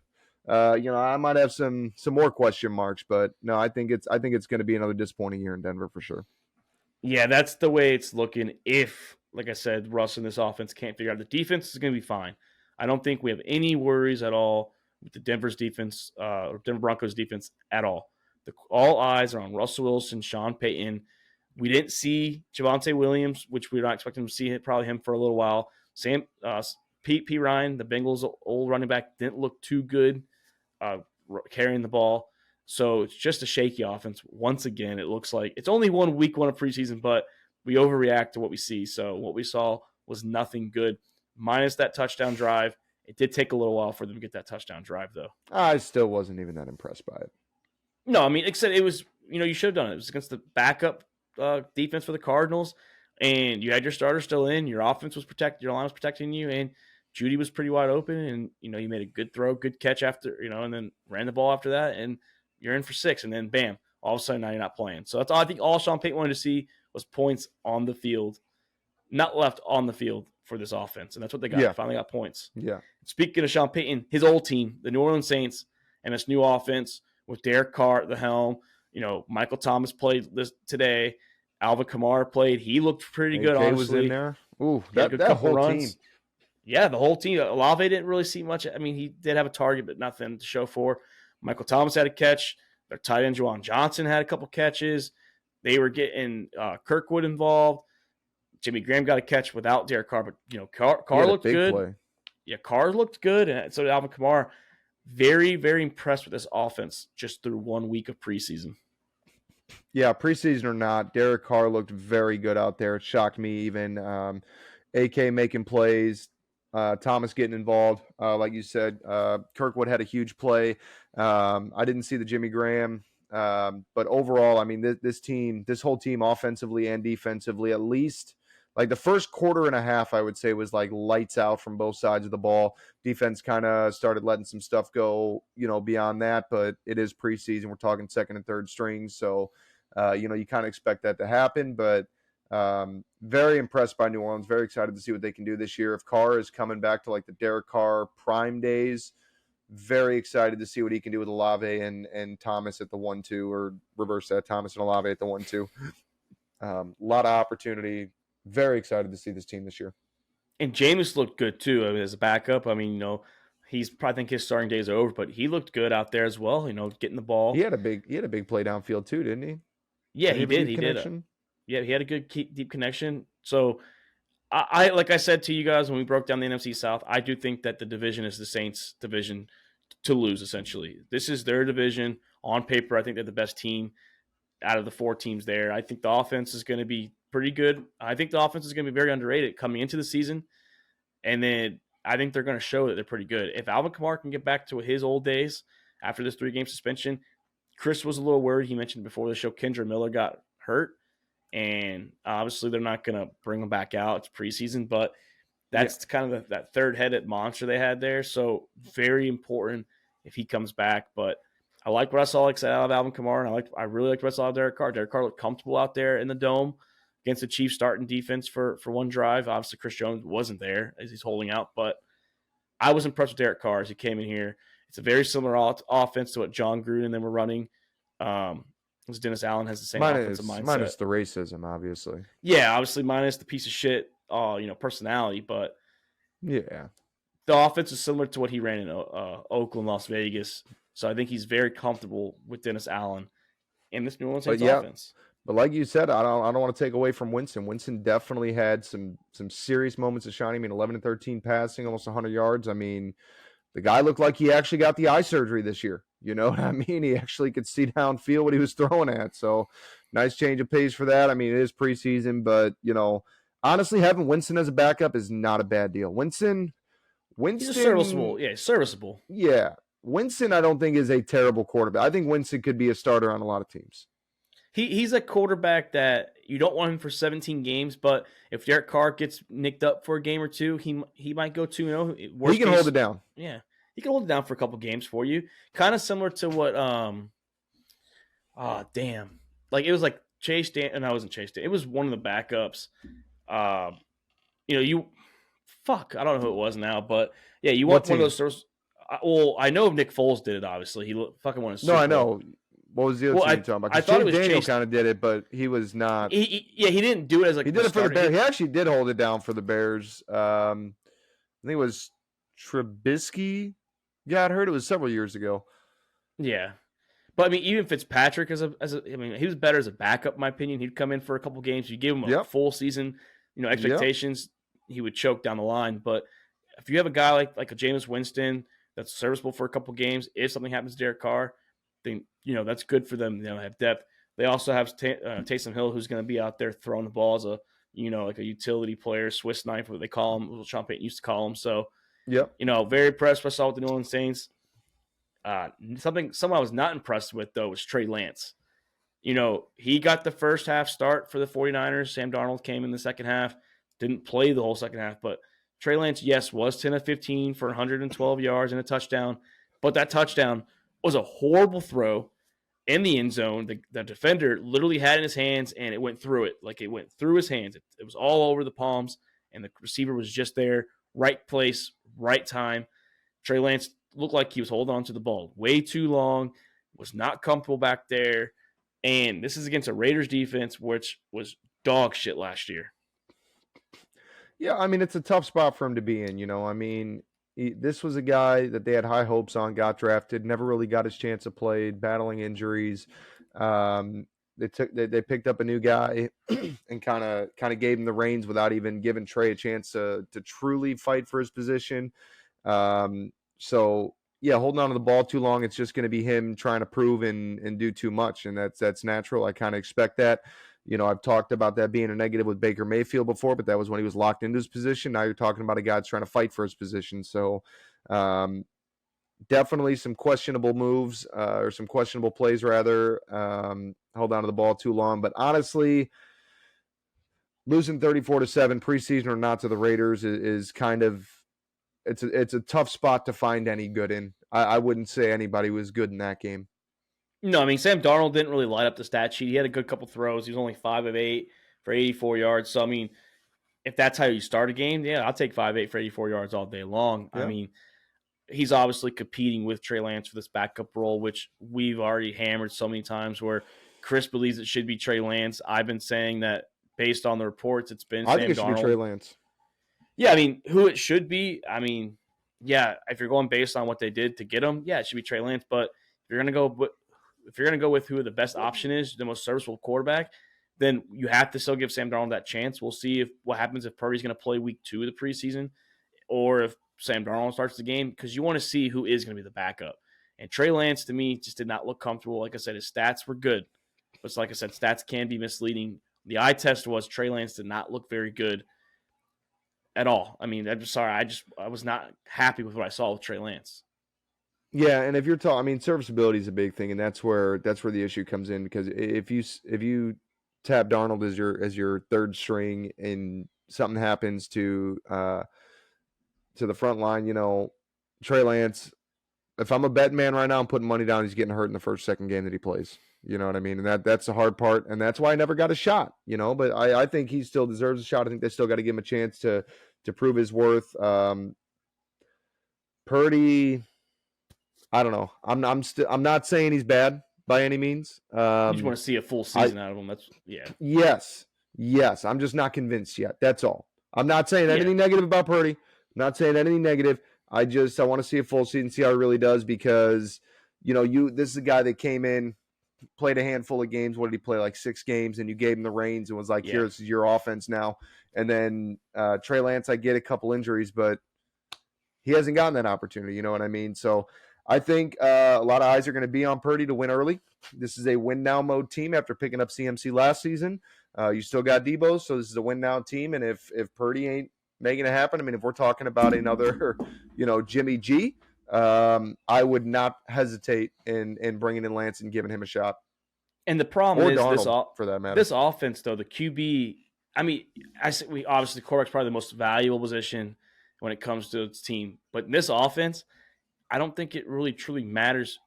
I might have some more question marks. But no, I think it's going to be another disappointing year in Denver for sure. Yeah, that's the way it's looking. If, like I said, Russ and this offense can't figure out, the defense is going to be fine. I don't think we have any worries at all with the Denver's defense or Denver Broncos defense at all. All eyes are on Russell Wilson, Sean Payton. We didn't see Javonte Williams, which we're not expecting to see probably him for a little while. P. Ryan, the Bengals' old running back, didn't look too good carrying the ball. So it's just a shaky offense. Once again, it looks like it's only week one of preseason, but we overreact to what we see. So what we saw was nothing good, minus that touchdown drive. It did take a little while for them to get that touchdown drive, though. I still wasn't even that impressed by it. No, I mean, except it was, you should have done it. It was against the backup defense for the Cardinals, and you had your starter still in. Your offense was protected. Your line was protecting you, and Judy was pretty wide open, and, you made a good throw, good catch after, and then ran the ball after that, and you're in for 6, and then bam, all of a sudden now you're not playing. So that's all I think all Sean Payton wanted to see was points on the field, not left on the field for this offense. And that's what they got. Yeah. They finally got points. Yeah. Speaking of Sean Payton, his old team, the New Orleans Saints, and this new offense with Derek Carr at the helm. Michael Thomas played today. Alvin Kamara played. He looked pretty good, honestly. Was in there. Ooh, that whole runs. team. Yeah, the whole team. Olave didn't really see much. I mean, he did have a target, but nothing to show for. Michael Thomas had a catch. Their tight end, Juwan Johnson, had a couple catches. They were getting Kirkwood involved. Jimmy Graham got a catch without Derek Carr, but, Carr looked good. Play. Yeah, Carr looked good, and so did Alvin Kamara. Very, very impressed with this offense just through 1 week of preseason. Yeah, preseason or not, Derek Carr looked very good out there. It shocked me even. AK making plays, Thomas getting involved. Like you said, Kirkwood had a huge play. I didn't see the Jimmy Graham. But overall, I mean, this whole team offensively and defensively, at least like the first quarter and a half, I would say was like lights out from both sides of the ball. Defense kind of started letting some stuff go, beyond that, but it is preseason. We're talking second and third strings. So, you kind of expect that to happen, but very impressed by New Orleans. Very excited to see what they can do this year. If Carr is coming back to like the Derek Carr prime days, very excited to see what he can do with Olave and Thomas at the 1-2, or reverse that, Thomas and Olave at the 1-2. A lot of opportunity. Very excited to see this team this year. And Jameis looked good too as a backup. I mean, he's probably think his starting days are over, but he looked good out there as well. Getting the ball. He had a big play downfield too, didn't he? Yeah, he did. He did. Yeah, he had a good deep connection. So, I like I said to you guys when we broke down the NFC South, I do think that the division is the Saints' division to lose. Essentially, this is their division on paper. I think they're the best team out of the 4 teams there. I think the offense is going to be pretty good. I think the offense is going to be very underrated coming into the season, and then I think they're going to show that they're pretty good. If Alvin Kamara can get back to his old days after this 3-game suspension, Chris was a little worried. He mentioned before the show Kendra Miller got hurt, and obviously they're not going to bring him back out. It's preseason, but that's kind of that third-headed monster they had there. So very important if he comes back. But I like what I saw out of Alvin Kamara, and I really liked what I saw of Derek Carr. Derek Carr looked comfortable out there in the dome against the Chiefs starting defense for one drive. Obviously, Chris Jones wasn't there as he's holding out, but I was impressed with Derek Carr as he came in here. It's a very similar offense to what John Gruden and them were running. Dennis Allen has the same offensive mindset. Minus the racism, obviously. Yeah, obviously minus the piece of shit, personality, but yeah, the offense is similar to what he ran in Oakland, Las Vegas. So I think he's very comfortable with Dennis Allen in this New Orleans Saints offense. But like you said, I don't want to take away from Winston. Winston definitely had some serious moments of shining. I mean, 11 and 13 passing, almost 100 yards. I mean, the guy looked like he actually got the eye surgery this year. You know what I mean? He actually could see downfield what he was throwing at. So nice change of pace for that. I mean, it is preseason, but, honestly, having Winston as a backup is not a bad deal. Winston, he's serviceable. Yeah, serviceable. Yeah. Winston, I don't think is a terrible quarterback. I think Winston could be a starter on a lot of teams. He's a quarterback that you don't want him for 17 games, but if Derek Carr gets nicked up for a game or two, he might go 2-0. He can hold it down. Yeah, he can hold it down for a couple games for you. Kind of similar to what like it was like Chase Dan, and I wasn't Chase Dan. It was one of the backups. I don't know who it was now, but yeah, you want one of those sorts. Well, I know Nick Foles did it. Obviously, he fucking won a Super Bowl. I know. What was the other team you're talking about? I thought it was Daniel Chase. Kind of did it, but he was not. He didn't do it as like he did it for the Bears. He actually did hold it down for the Bears. I think it was Trubisky got hurt. It was several years ago. Yeah, but I mean, even Fitzpatrick he was better as a backup, in my opinion. He'd come in for a couple games. You give him a full season, expectations. He would choke down the line. But if you have a guy like a Jameis Winston that's serviceable for a couple games, if something happens to Derek Carr, then that's good for them. They have depth. They also have Taysom Hill, who's going to be out there throwing the ball as a like a utility player, Swiss knife, what they call him, what Sean Payton used to call him. So, very impressed with what I saw with the New Orleans Saints. Someone I was not impressed with though was Trey Lance. He got the first half start for the 49ers. Sam Darnold came in the second half, didn't play the whole second half, but Trey Lance, yes, was 10 of 15 for 112 yards and a touchdown, but that touchdown was a horrible throw in the end zone. The defender literally had it in his hands, and it went through it. Like, it went through his hands. It was all over the palms, and the receiver was just there, right place, right time. Trey Lance looked like he was holding on to the ball way too long, was not comfortable back there, and this is against a Raiders defense, which was dog shit last year. Yeah, I mean, it's a tough spot for him to be in, I mean, this was a guy that they had high hopes on, got drafted, never really got his chance to play, battling injuries. They picked up a new guy and kind of gave him the reins without even giving Trey a chance to truly fight for his position. So yeah, holding on to the ball too long, it's just going to be him trying to prove and do too much, and that's natural. I kind of expect that. I've talked about that being a negative with Baker Mayfield before, but that was when he was locked into his position. Now you're talking about a guy that's trying to fight for his position. So definitely some questionable moves or some questionable plays, rather. Hold on to the ball too long. But honestly, losing 34-7 preseason or not to the Raiders is kind of it's a tough spot to find any good in. I wouldn't say anybody was good in that game. No, I mean, Sam Darnold didn't really light up the stat sheet. He had a good couple throws. He was only 5 of 8 for 84 yards. So, I mean, if that's how you start a game, yeah, I'll take 5 of 8 for 84 yards all day long. Yeah. I mean, he's obviously competing with Trey Lance for this backup role, which we've already hammered so many times, where Chris believes it should be Trey Lance. I've been saying that based on the reports, it's been Sam Darnold. I think it should be Trey Lance. Yeah, I mean, who it should be, I mean, yeah, if you're going based on what they did to get him, yeah, it should be Trey Lance. But if you're going to go with who the best option is, the most serviceable quarterback, then you have to still give Sam Darnold that chance. We'll see what happens if Purdy's going to play week 2 of the preseason, or if Sam Darnold starts the game, because you want to see who is going to be the backup. And Trey Lance, to me, just did not look comfortable. Like I said, his stats were good, but like I said, stats can be misleading. The eye test was Trey Lance did not look very good at all. I mean, I'm just sorry. I was not happy with what I saw with Trey Lance. Yeah, and if you're talking, I mean, serviceability is a big thing, and that's where the issue comes in, because if you tap Darnold as your third string and something happens to the front line, Trey Lance, if I'm a betting man right now, I'm putting money down he's getting hurt in the second game that he plays. You know what I mean? And that's the hard part, and that's why I never got a shot, but I think he still deserves a shot. I think they still got to give him a chance to prove his worth. Purdy, I don't know. I'm not saying he's bad by any means. You just want to see a full season out of him. That's Yes. I'm just not convinced yet. That's all. I'm not saying anything negative about Purdy. I'm not saying anything negative. I want to see a full season, see how he really does, because this is a guy that came in, played a handful of games. What did he play? Like 6 games, and you gave him the reins and was like, "Here, this is your offense now." And then Trey Lance, I get a couple injuries, but he hasn't gotten that opportunity. You know what I mean? So I think a lot of eyes are going to be on Purdy to win early. This is a win now mode team after picking up CMC last season. You still got Debo, so this is a win now team. And if Purdy ain't making it happen, I mean, if we're talking about another, Jimmy G, I would not hesitate in bringing in Lance and giving him a shot. And the problem or is Darnold, for that matter. This offense, though, the QB. I mean, obviously the quarterback's probably the most valuable position when it comes to its team. But in this offense, I don't think it really truly matters.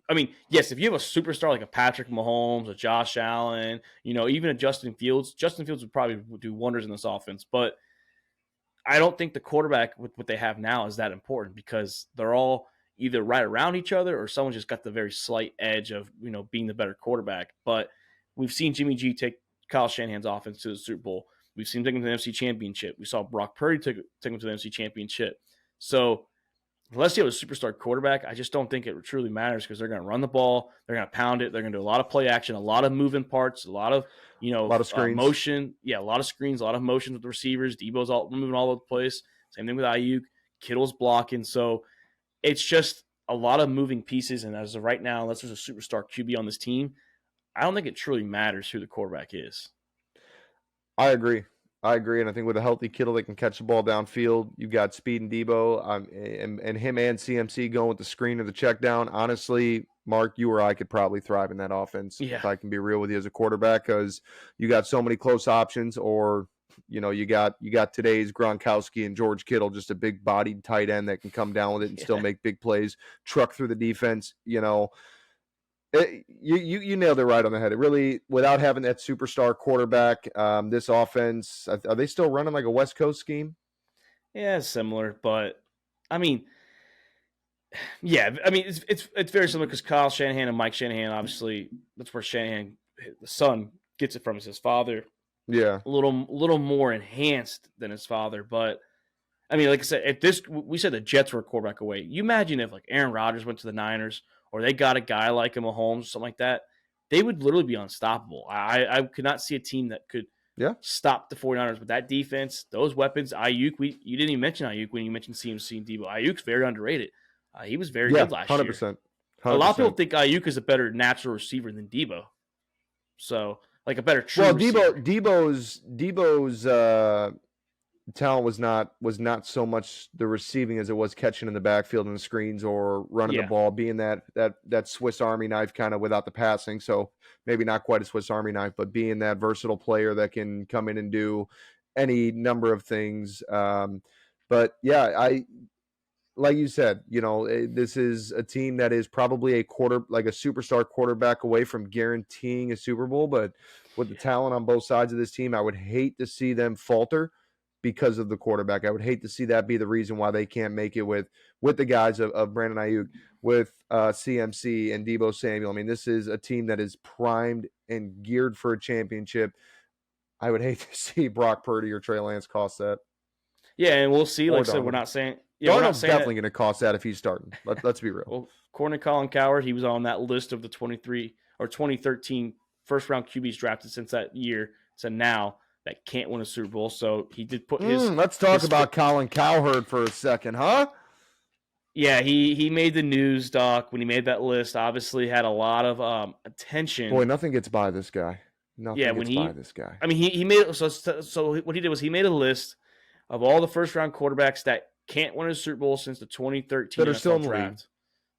I mean, yes, if you have a superstar like a Patrick Mahomes, a Josh Allen, even a Justin Fields would probably do wonders in this offense. But I don't think the quarterback with what they have now is that important because they're all either right around each other or someone just got the very slight edge of, being the better quarterback. But we've seen Jimmy G take Kyle Shanahan's offense to the Super Bowl. We've seen him take him to the NFC Championship. We saw Brock Purdy take him to the NFC Championship. So unless you have a superstar quarterback, I just don't think it truly matters because they're going to run the ball, they're going to pound it, they're going to do a lot of play action, a lot of moving parts, a lot of screens. Motion. Yeah, a lot of screens, a lot of motion with the receivers. Debo's moving all over the place. Same thing with Ayuk. Kittle's blocking. So it's just a lot of moving pieces. And as of right now, unless there's a superstar QB on this team, I don't think it truly matters who the quarterback is. I agree. And I think with a healthy Kittle that can catch the ball downfield, you've got speed and Debo, and him and CMC going with the screen or the check down. Honestly, Mark, you or I could probably thrive in that offense if I can be real with you as a quarterback, because you got so many close options, or you got today's Gronkowski and George Kittle, just a big bodied tight end that can come down with it and still make big plays, truck through the defense. You nailed it right on the head. It really, without having that superstar quarterback, this offense, are they still running like a West Coast scheme? Yeah, it's similar, but I mean, it's very similar because Kyle Shanahan and Mike Shanahan, obviously, that's where Shanahan, the son, gets it from his father. Yeah, a little more enhanced than his father, but I mean, like I said, we said the Jets were a quarterback away. You imagine if like Aaron Rodgers went to the Niners, or they got a guy like a Mahomes or something like that, they would literally be unstoppable. I could not see a team that could stop the 49ers with that defense, those weapons. Ayuk, you didn't even mention Ayuk when you mentioned CMC and Debo. Ayuk's very underrated. He was very good last 100%, year. 100%. A lot of people think Ayuk is a better natural receiver than Debo. So, like a better true receiver. Debo's talent was not so much the receiving as it was catching in the backfield and the screens or running the ball, being that Swiss Army knife kind of without the passing. So maybe not quite a Swiss Army knife, but being that versatile player that can come in and do any number of things. But yeah, like you said, this is a team that is probably a superstar quarterback away from guaranteeing a Super Bowl. But with the talent on both sides of this team, I would hate to see them falter because of the quarterback. I would hate to see that be the reason why they can't make it with the guys of Brandon Ayuk, with CMC and Debo Samuel. I mean, this is a team that is primed and geared for a championship. I would hate to see Brock Purdy or Trey Lance cost that. Yeah, and we'll see. Like I said, we're not saying Darnold's definitely going to cost that if he's starting. Let's be real. Well, according to Colin Cowherd, he was on that list of the 2013 first-round QBs drafted since that year to now that can't win a Super Bowl. So he did put his. Let's talk about Colin Cowherd for a second, huh? Yeah, he made the news, Doc, when he made that list. Obviously, had a lot of attention. Boy, nothing gets by this guy. By this guy. I mean, he made so what he did was he made a list of all the first-round quarterbacks that can't win a Super Bowl since the 2013 that are still in the league.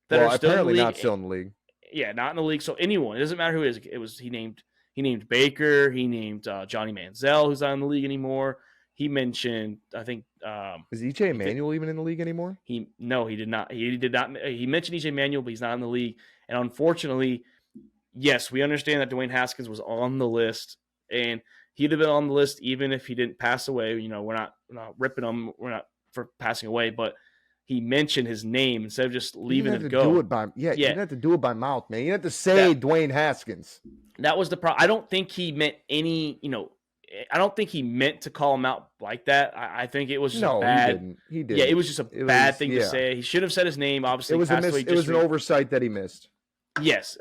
That well, are still apparently in the league. Not still in the league. Yeah, not in the league. So anyone, it doesn't matter who it is. He named Baker. He named Johnny Manziel, who's not in the league anymore. He mentioned, I think, is EJ Manuel even in the league anymore? No, he did not. He did not. He mentioned EJ Manuel, but he's not in the league. And unfortunately, yes, we understand that Dwayne Haskins was on the list, and he'd have been on the list even if he didn't pass away. We're not ripping him. We're not for passing away, but he mentioned his name instead of just leaving it go. You didn't have to do it by mouth, man. You didn't have to say Dwayne Haskins. That was the problem. I don't think he meant any, I don't think he meant to call him out like that. I think it was just bad. He didn't. Yeah, it was just a bad thing to say. He should have said his name. Obviously, it was an oversight that he missed. Yes.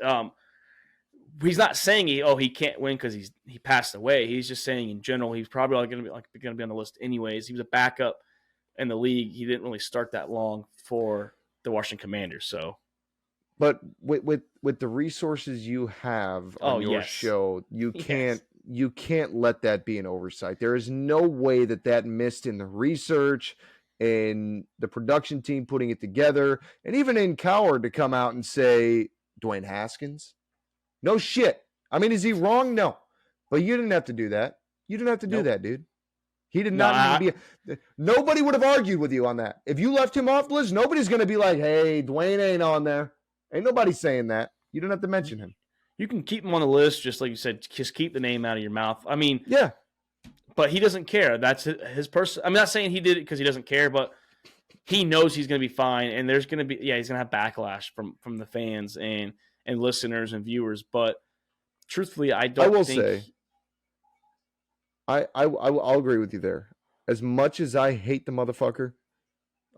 He's not saying he can't win because he passed away. He's just saying in general he's probably going to be on the list anyways. He was a backup in the league. He didn't really start that long for the Washington Commanders. So, but with the resources you have on your show, you can't let that be an oversight. There is no way that missed in the research, and the production team putting it together, and even in Cowherd to come out and say, Dwayne Haskins? No shit. I mean, is he wrong? No. But you didn't have to do that. You didn't have to do that, dude. He did not need to be. Nobody would have argued with you on that. If you left him off the list, nobody's going to be like, hey, Dwayne ain't on there. Ain't nobody saying that. You don't have to mention him. You can keep him on the list, just like you said, just keep the name out of your mouth. I mean, yeah. But he doesn't care. That's his person. I'm not saying he did it because he doesn't care, but he knows he's going to be fine. And there's going to be, he's going to have backlash from the fans and listeners and viewers. But truthfully, I'll agree with you there. As much as I hate the motherfucker,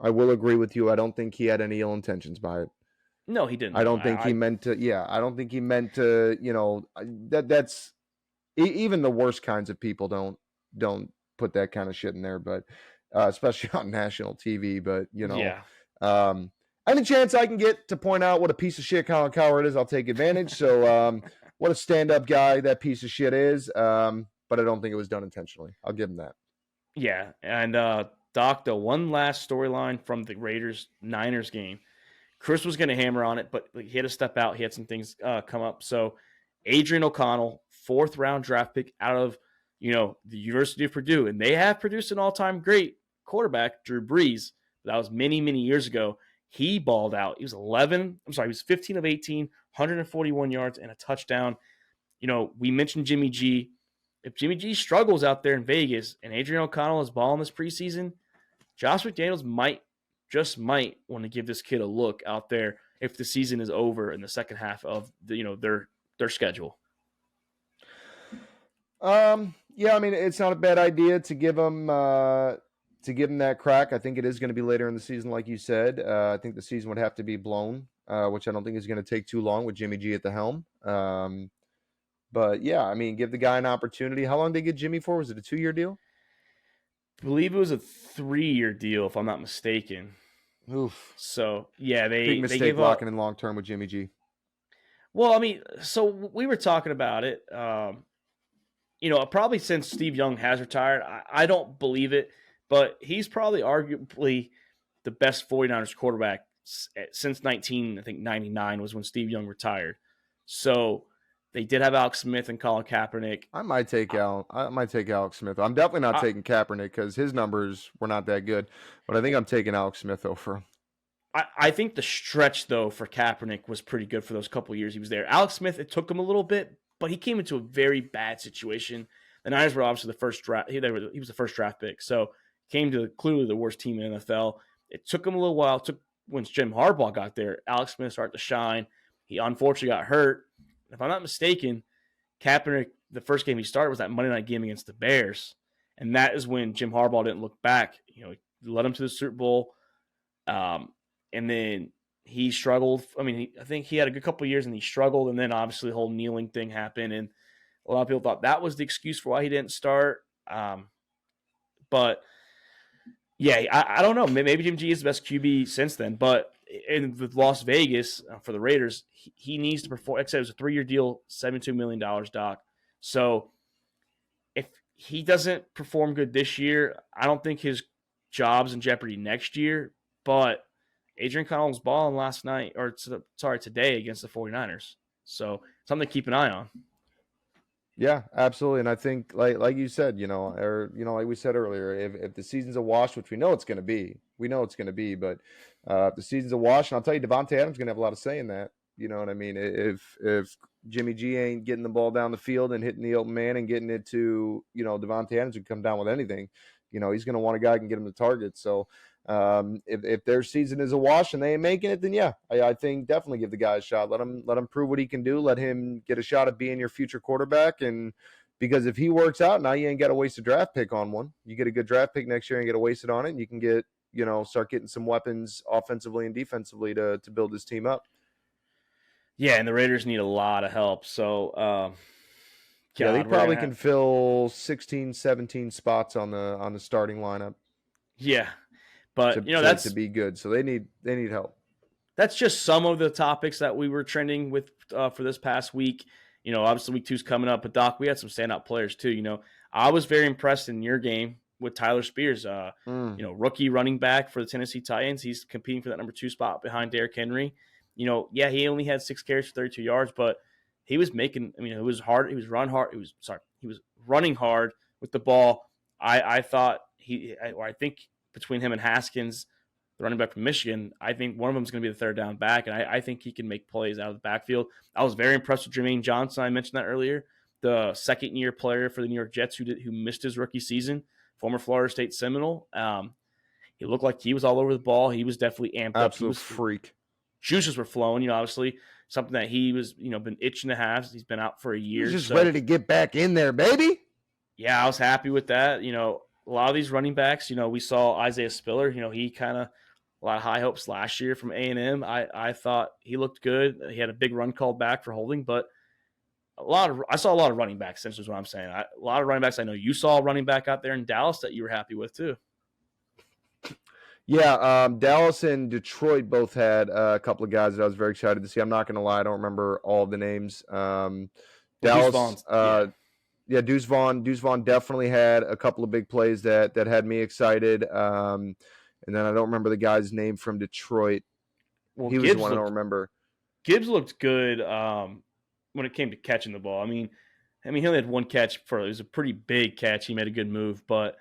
I will agree with you. I don't think he had any ill intentions by it. No, he didn't. I don't think he meant to. Yeah, I don't think he meant to. That's even the worst kinds of people don't put that kind of shit in there. But especially on national TV. But any chance I can get to point out what a piece of shit Colin Cowherd is, I'll take advantage. So what a stand-up guy that piece of shit is. But I don't think it was done intentionally. I'll give him that. Yeah, and Doc, the one last storyline from the Raiders-Niners game. Chris was going to hammer on it, but he had to step out. He had some things come up. So Adrian O'Connell, 4th-round draft pick out of, the University of Purdue. And they have produced an all-time great quarterback, Drew Brees. That was many, many years ago. He balled out. He was 15 of 18, 141 yards, and a touchdown. We mentioned Jimmy G. If Jimmy G struggles out there in Vegas and Adrian O'Connell is balling this preseason, Josh McDaniels might want to give this kid a look out there if the season is over in the second half of their schedule. Yeah, I mean, it's not a bad idea to give him that crack. I think it is going to be later in the season, like you said. I think the season would have to be blown, which I don't think is going to take too long with Jimmy G at the helm. But yeah, I mean, give the guy an opportunity. How long did they get Jimmy for? Was it a 2-year deal? I believe it was a 3-year deal, if I'm not mistaken. Oof. So yeah, big mistake locking in long term with Jimmy G. Well, I mean, so we were talking about it. Probably since Steve Young has retired, I don't believe it, but he's probably arguably the best 49ers quarterback since 1999 was when Steve Young retired. So they did have Alex Smith and Colin Kaepernick. I might take Alex Smith. I'm definitely not taking Kaepernick because his numbers were not that good. But I think I'm taking Alex Smith over him. I think the stretch, though, for Kaepernick was pretty good for those couple of years he was there. Alex Smith, it took him a little bit, but he came into a very bad situation. The Niners were obviously the first draft. He was the first draft pick. So came to clearly the worst team in the NFL. It took him a little while. It took when Jim Harbaugh got there, Alex Smith started to shine. He unfortunately got hurt. If I'm not mistaken, Kaepernick, the first game he started was that Monday night game against the Bears. And that is when Jim Harbaugh didn't look back. He led him to the Super Bowl. And then he struggled. I mean, I think he had a good couple of years and he struggled. And then obviously the whole kneeling thing happened. And a lot of people thought that was the excuse for why he didn't start. But yeah, I don't know. Maybe Jim G is the best QB since then. But with Las Vegas for the Raiders, he needs to perform. Like I said, it was a 3-year deal, $72 million, Doc. So if he doesn't perform good this year, I don't think his job's in jeopardy next year. But Adrian Connell's balling today against the 49ers. So something to keep an eye on. Yeah, absolutely. And I think like you said, like we said earlier, if the season's a wash, which we know it's going to be, but if the season's a wash, and I'll tell you, Devontae Adams is going to have a lot of say in that. You know what I mean? If Jimmy G ain't getting the ball down the field and hitting the open man and getting it to, Devontae Adams would come down with anything, he's going to want a guy who can get him the target. So if their season is a wash and they ain't making it, then yeah, I think definitely give the guy a shot. Let him prove what he can do. Let him get a shot at being your future quarterback. And because if he works out, now you ain't got to waste a draft pick on one. You get a good draft pick next year and get to waste it on it. And you can get, start getting some weapons offensively and defensively to build this team up. Yeah, and the Raiders need a lot of help. So, they probably can fill 16, 17 spots on the starting lineup. Yeah, but that's to be good. So they need help. That's just some of the topics that we were trending with for this past week. Obviously week 2's coming up, but Doc, we had some standout players too. I was very impressed in your game with Tyler Spears, rookie running back for the Tennessee Titans. He's competing for that number 2 spot behind Derrick Henry. He only had 6 carries for 32 yards, but he was making. It was hard. He was running hard with the ball. I think between him and Haskins, the running back from Michigan, I think one of them is going to be the third down back, and I think he can make plays out of the backfield. I was very impressed with Jermaine Johnson. I mentioned that earlier, the second-year player for the New York Jets who missed his rookie season, former Florida State Seminole. He looked like he was all over the ball. He was definitely amped up. Absolute freak. Juices were flowing, obviously something that he was, been itching to have. He's been out for a year. He's just ready to get back in there, baby. Yeah, I was happy with that. A lot of these running backs, we saw Isaiah Spiller, he kind of a lot of high hopes last year from A&M. I thought he looked good. He had a big run called back for holding, but I saw a lot of running backs, essentially is what I'm saying. A lot of running backs. I know you saw a running back out there in Dallas that you were happy with too. Yeah, Dallas and Detroit both had a couple of guys that I was very excited to see. I'm not going to lie, I don't remember all of the names. Dallas, Deuce Vaughn. Deuce Vaughn definitely had a couple of big plays that had me excited. And then I don't remember the guy's name from Detroit. Well, he was the one I don't remember. Gibbs looked good when it came to catching the ball. He only had one catch it was a pretty big catch. He made a good move, but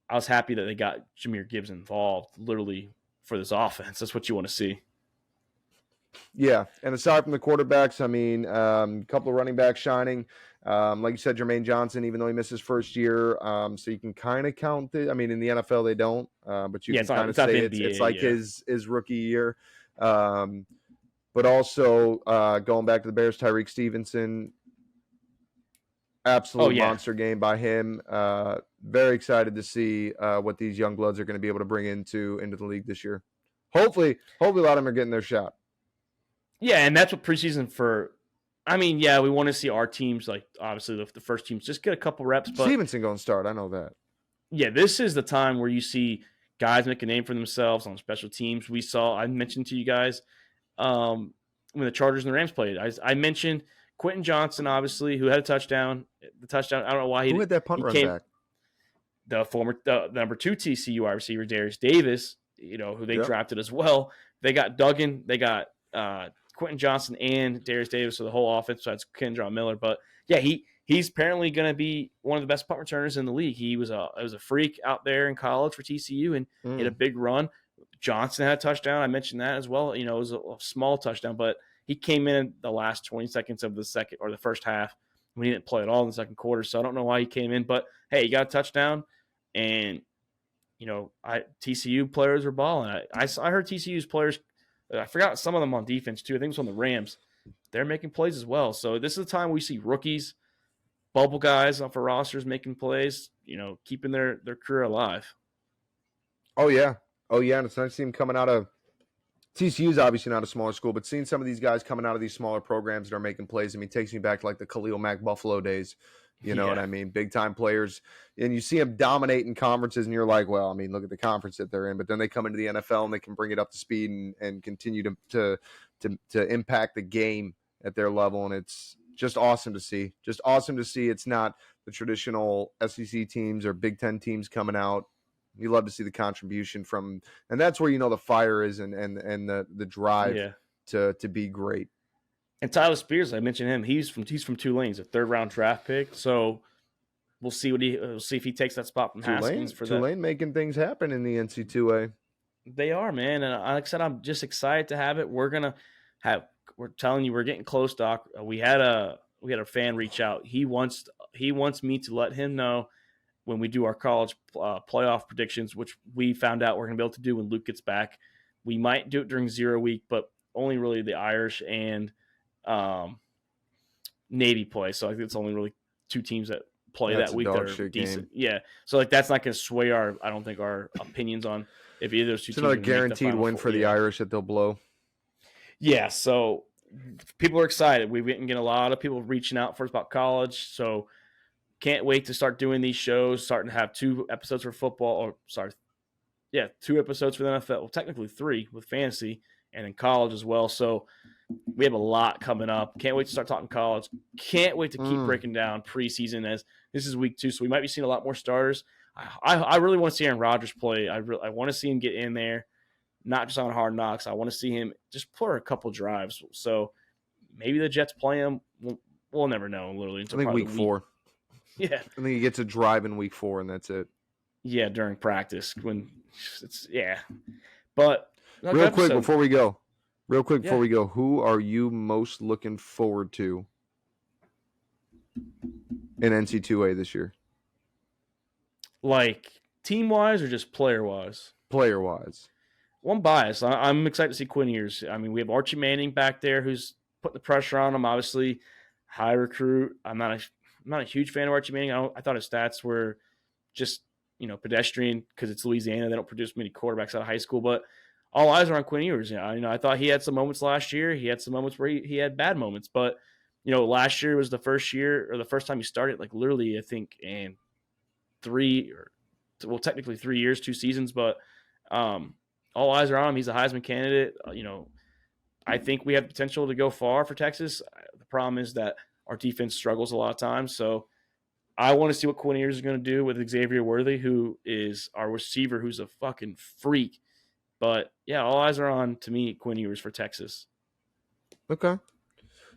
I was happy that they got Jahmyr Gibbs involved literally for this offense. That's what you want to see. Yeah, and aside from the quarterbacks, a couple of running backs shining. Like you said, Jermaine Johnson, even though he missed his first year, so you can kind of count it. In the NFL they don't, but you can kind of say it's like his rookie year. But also going back to the Bears, Tyreek Stevenson, absolute monster game by him. Very excited to see what these young bloods are going to be able to bring into the league this year. Hopefully a lot of them are getting their shot. Yeah, and that's what preseason for. We want to see our teams, like obviously the first teams, just get a couple reps. But Stevenson going to start. I know that. Yeah, this is the time where you see guys make a name for themselves on special teams. I mentioned to you guys when the Chargers and the Rams played. I mentioned Quentin Johnson, obviously, who had a touchdown. The touchdown, I don't know why who had that punt run back. The number 2 TCU wide receiver, Darius Davis, who they drafted as well. They got Duggan. They got Quentin Johnson and Darius Davis, so the whole offense besides Kendra Miller. But yeah, he's apparently going to be one of the best punt returners in the league. It was a freak out there in college for TCU and hit a big run. Johnson had a touchdown. I mentioned that as well. It was a small touchdown, but he came in the last 20 seconds of the first half when he didn't play at all in the second quarter. So I don't know why he came in, but hey, he got a touchdown, and TCU players are balling. I heard TCU's players. I forgot some of them on defense too. I think it was on the Rams. They're making plays as well. So this is the time we see rookies, bubble guys off of rosters making plays, keeping their career alive. Oh yeah. And it's nice to see them coming out of TCU's obviously not a smaller school, but seeing some of these guys coming out of these smaller programs that are making plays, takes me back to like the Khalil Mack Buffalo days. You know what I mean? Big time players. And you see them dominate in conferences and you're like, well, look at the conference that they're in, but then they come into the NFL and they can bring it up to speed and continue to impact the game at their level. And it's just awesome to see. It's not the traditional SEC teams or Big Ten teams coming out. You love to see the contribution from, and that's where the fire is and the drive to be great. And Tyler Spears, I mentioned him. He's from Tulane. He's a 3rd-round draft pick. So we'll see we'll see if he takes that spot from Haskins for Tulane making things happen in the NC2A. They are, man. And like I said, I'm just excited to have it. We're telling you, we're getting close, Doc. We had a fan reach out. He wants me to let him know when we do our college playoff predictions, which we found out we're going to be able to do when Luke gets back. We might do it during 0 week, but only really the Irish and Navy play. So I think it's only really 2 teams that play that week that are decent. Game. Yeah. So that's not going to sway our opinions on if either of those 2 teams. It's another guaranteed win for the Irish that they'll blow. Yeah. So people are excited. We've been getting a lot of people reaching out for us about college. So can't wait to start doing these shows, starting to have 2 episodes for football 2 episodes for the NFL. Well, technically 3 with fantasy and in college as well. So we have a lot coming up. Can't wait to start talking college. Can't wait to keep breaking down preseason as this is week 2. So we might be seeing a lot more starters. I really want to see Aaron Rodgers play. I want to see him get in there, not just on Hard Knocks. I want to see him just play a couple drives. So maybe the Jets play him. We'll never know, literally. I think week 4. Yeah. I think he gets a drive in week 4, and that's it. Yeah, during practice. But real quick before we go, who are you most looking forward to in NC2A this year? Like team-wise or just player-wise? Player-wise. Well, I'm biased. I'm excited to see Quinn Ewers. I mean, we have Archie Manning back there who's putting the pressure on him. Obviously, high recruit. I'm not a huge fan of Archie Manning. I thought his stats were just, pedestrian because it's Louisiana. They don't produce many quarterbacks out of high school. But all eyes are on Quinn Ewers. I thought he had some moments last year. He had some moments where he had bad moments. But, last year was the first time he started, like literally, I think, in technically 3 years, 2 seasons. But all eyes are on him. He's a Heisman candidate. I think we have potential to go far for Texas. The problem is that our defense struggles a lot of times. So I want to see what Quinn Ewers is going to do with Xavier Worthy, who is our receiver, who's a fucking freak. But, yeah, all eyes are on, to me, Quinn Ewers for Texas. Okay.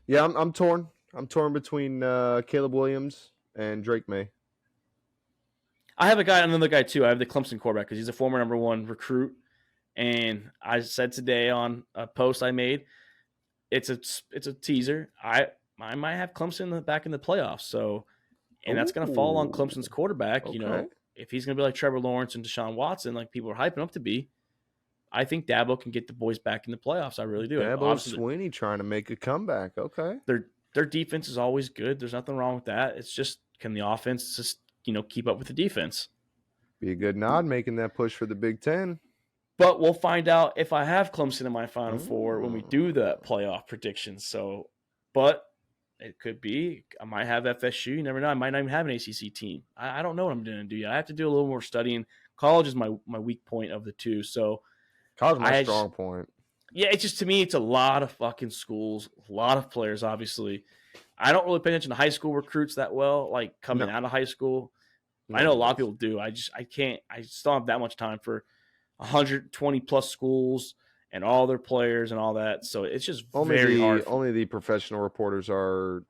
Yeah, I'm torn. I'm torn between Caleb Williams and Drake May. I have another guy, too. I have the Clemson quarterback because he's a former number 1 recruit. And I said today on a post I made, it's a teaser. I might have Clemson back in the playoffs. So, and that's going to fall on Clemson's quarterback. Okay. If he's going to be like Trevor Lawrence and Deshaun Watson, like people are hyping up to be, I think Dabo can get the boys back in the playoffs. I really do. Dabo Swinney trying to make a comeback. Okay. Their defense is always good. There's nothing wrong with that. It's just, can the offense just, keep up with the defense? Be a good nod making that push for the Big Ten. But we'll find out if I have Clemson in my Final Four when we do the playoff predictions. So, but it could be. I might have FSU. You never know. I might not even have an ACC team. I don't know what I'm going to do yet. I have to do a little more studying. College is my weak point of the two. So, college is my strong point. Yeah, it's just, to me, it's a lot of fucking schools, a lot of players, obviously. I don't really pay attention to high school recruits that well, like coming out of high school. I know a lot of people do. I just don't have that much time for 120 plus schools and all their players and all that. So it's just very hard. Only the professional reporters are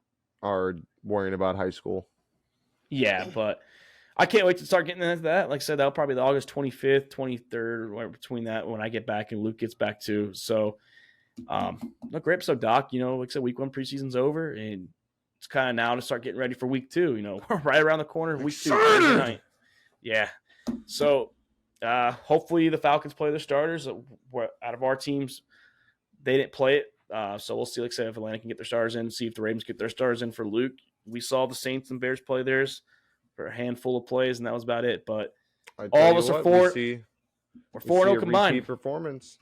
worrying about high school. Yeah, but I can't wait to start getting into that. Like I said, that'll probably be the August 25th, 23rd, or between that when I get back and Luke gets back too. So, great episode, Doc. Like I said, week 1 preseason's over, and it's kind of now to start getting ready for week 2. We're right around the corner. Week 2 tonight. Yeah. So, hopefully the Falcons play their starters. Out of our teams, they didn't play it. So we'll see, like I said, if Atlanta can get their starters in, see if the Ravens get their starters in for Luke. We saw the Saints and Bears play theirs for a handful of plays, and that was about it. But all of us are 4-0 combined. Performance.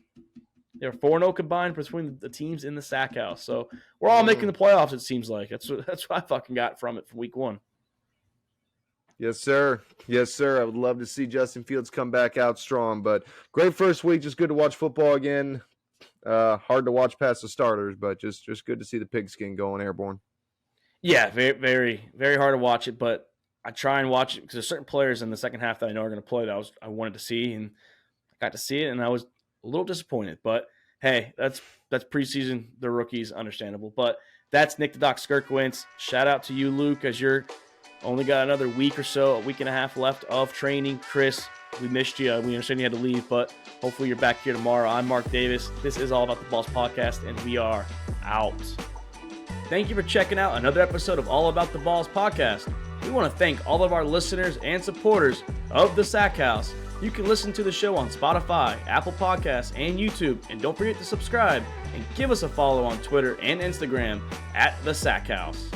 They're 4-0 combined between the teams in the sack house. So we're all making the playoffs, it seems like. That's what I fucking got from it for week 1. Yes, sir. Yes, sir. I would love to see Justin Fields come back out strong. But great first week. Just good to watch football again. Hard to watch past the starters, but just good to see the pigskin going airborne. Yeah, very, very, very hard to watch it, but I try and watch it because there's certain players in the second half that I know are going to play that I wanted to see, and I got to see it, and I was a little disappointed. But hey, that's preseason. The rookies, understandable. But that's Nick the Doc Skirkwentz. Shout out to you, Luke, as you're only got another week or so, a week and a half left of training. Chris, we missed you. We understand you had to leave, but hopefully you're back here tomorrow. I'm Mark Davis. This is All About the Balls podcast, and we are out. Thank you for checking out another episode of All About the Balls podcast. We want to thank all of our listeners and supporters of the Sack House. You can listen to the show on Spotify, Apple Podcasts, and YouTube. And don't forget to subscribe and give us a follow on Twitter and Instagram @the Sack House.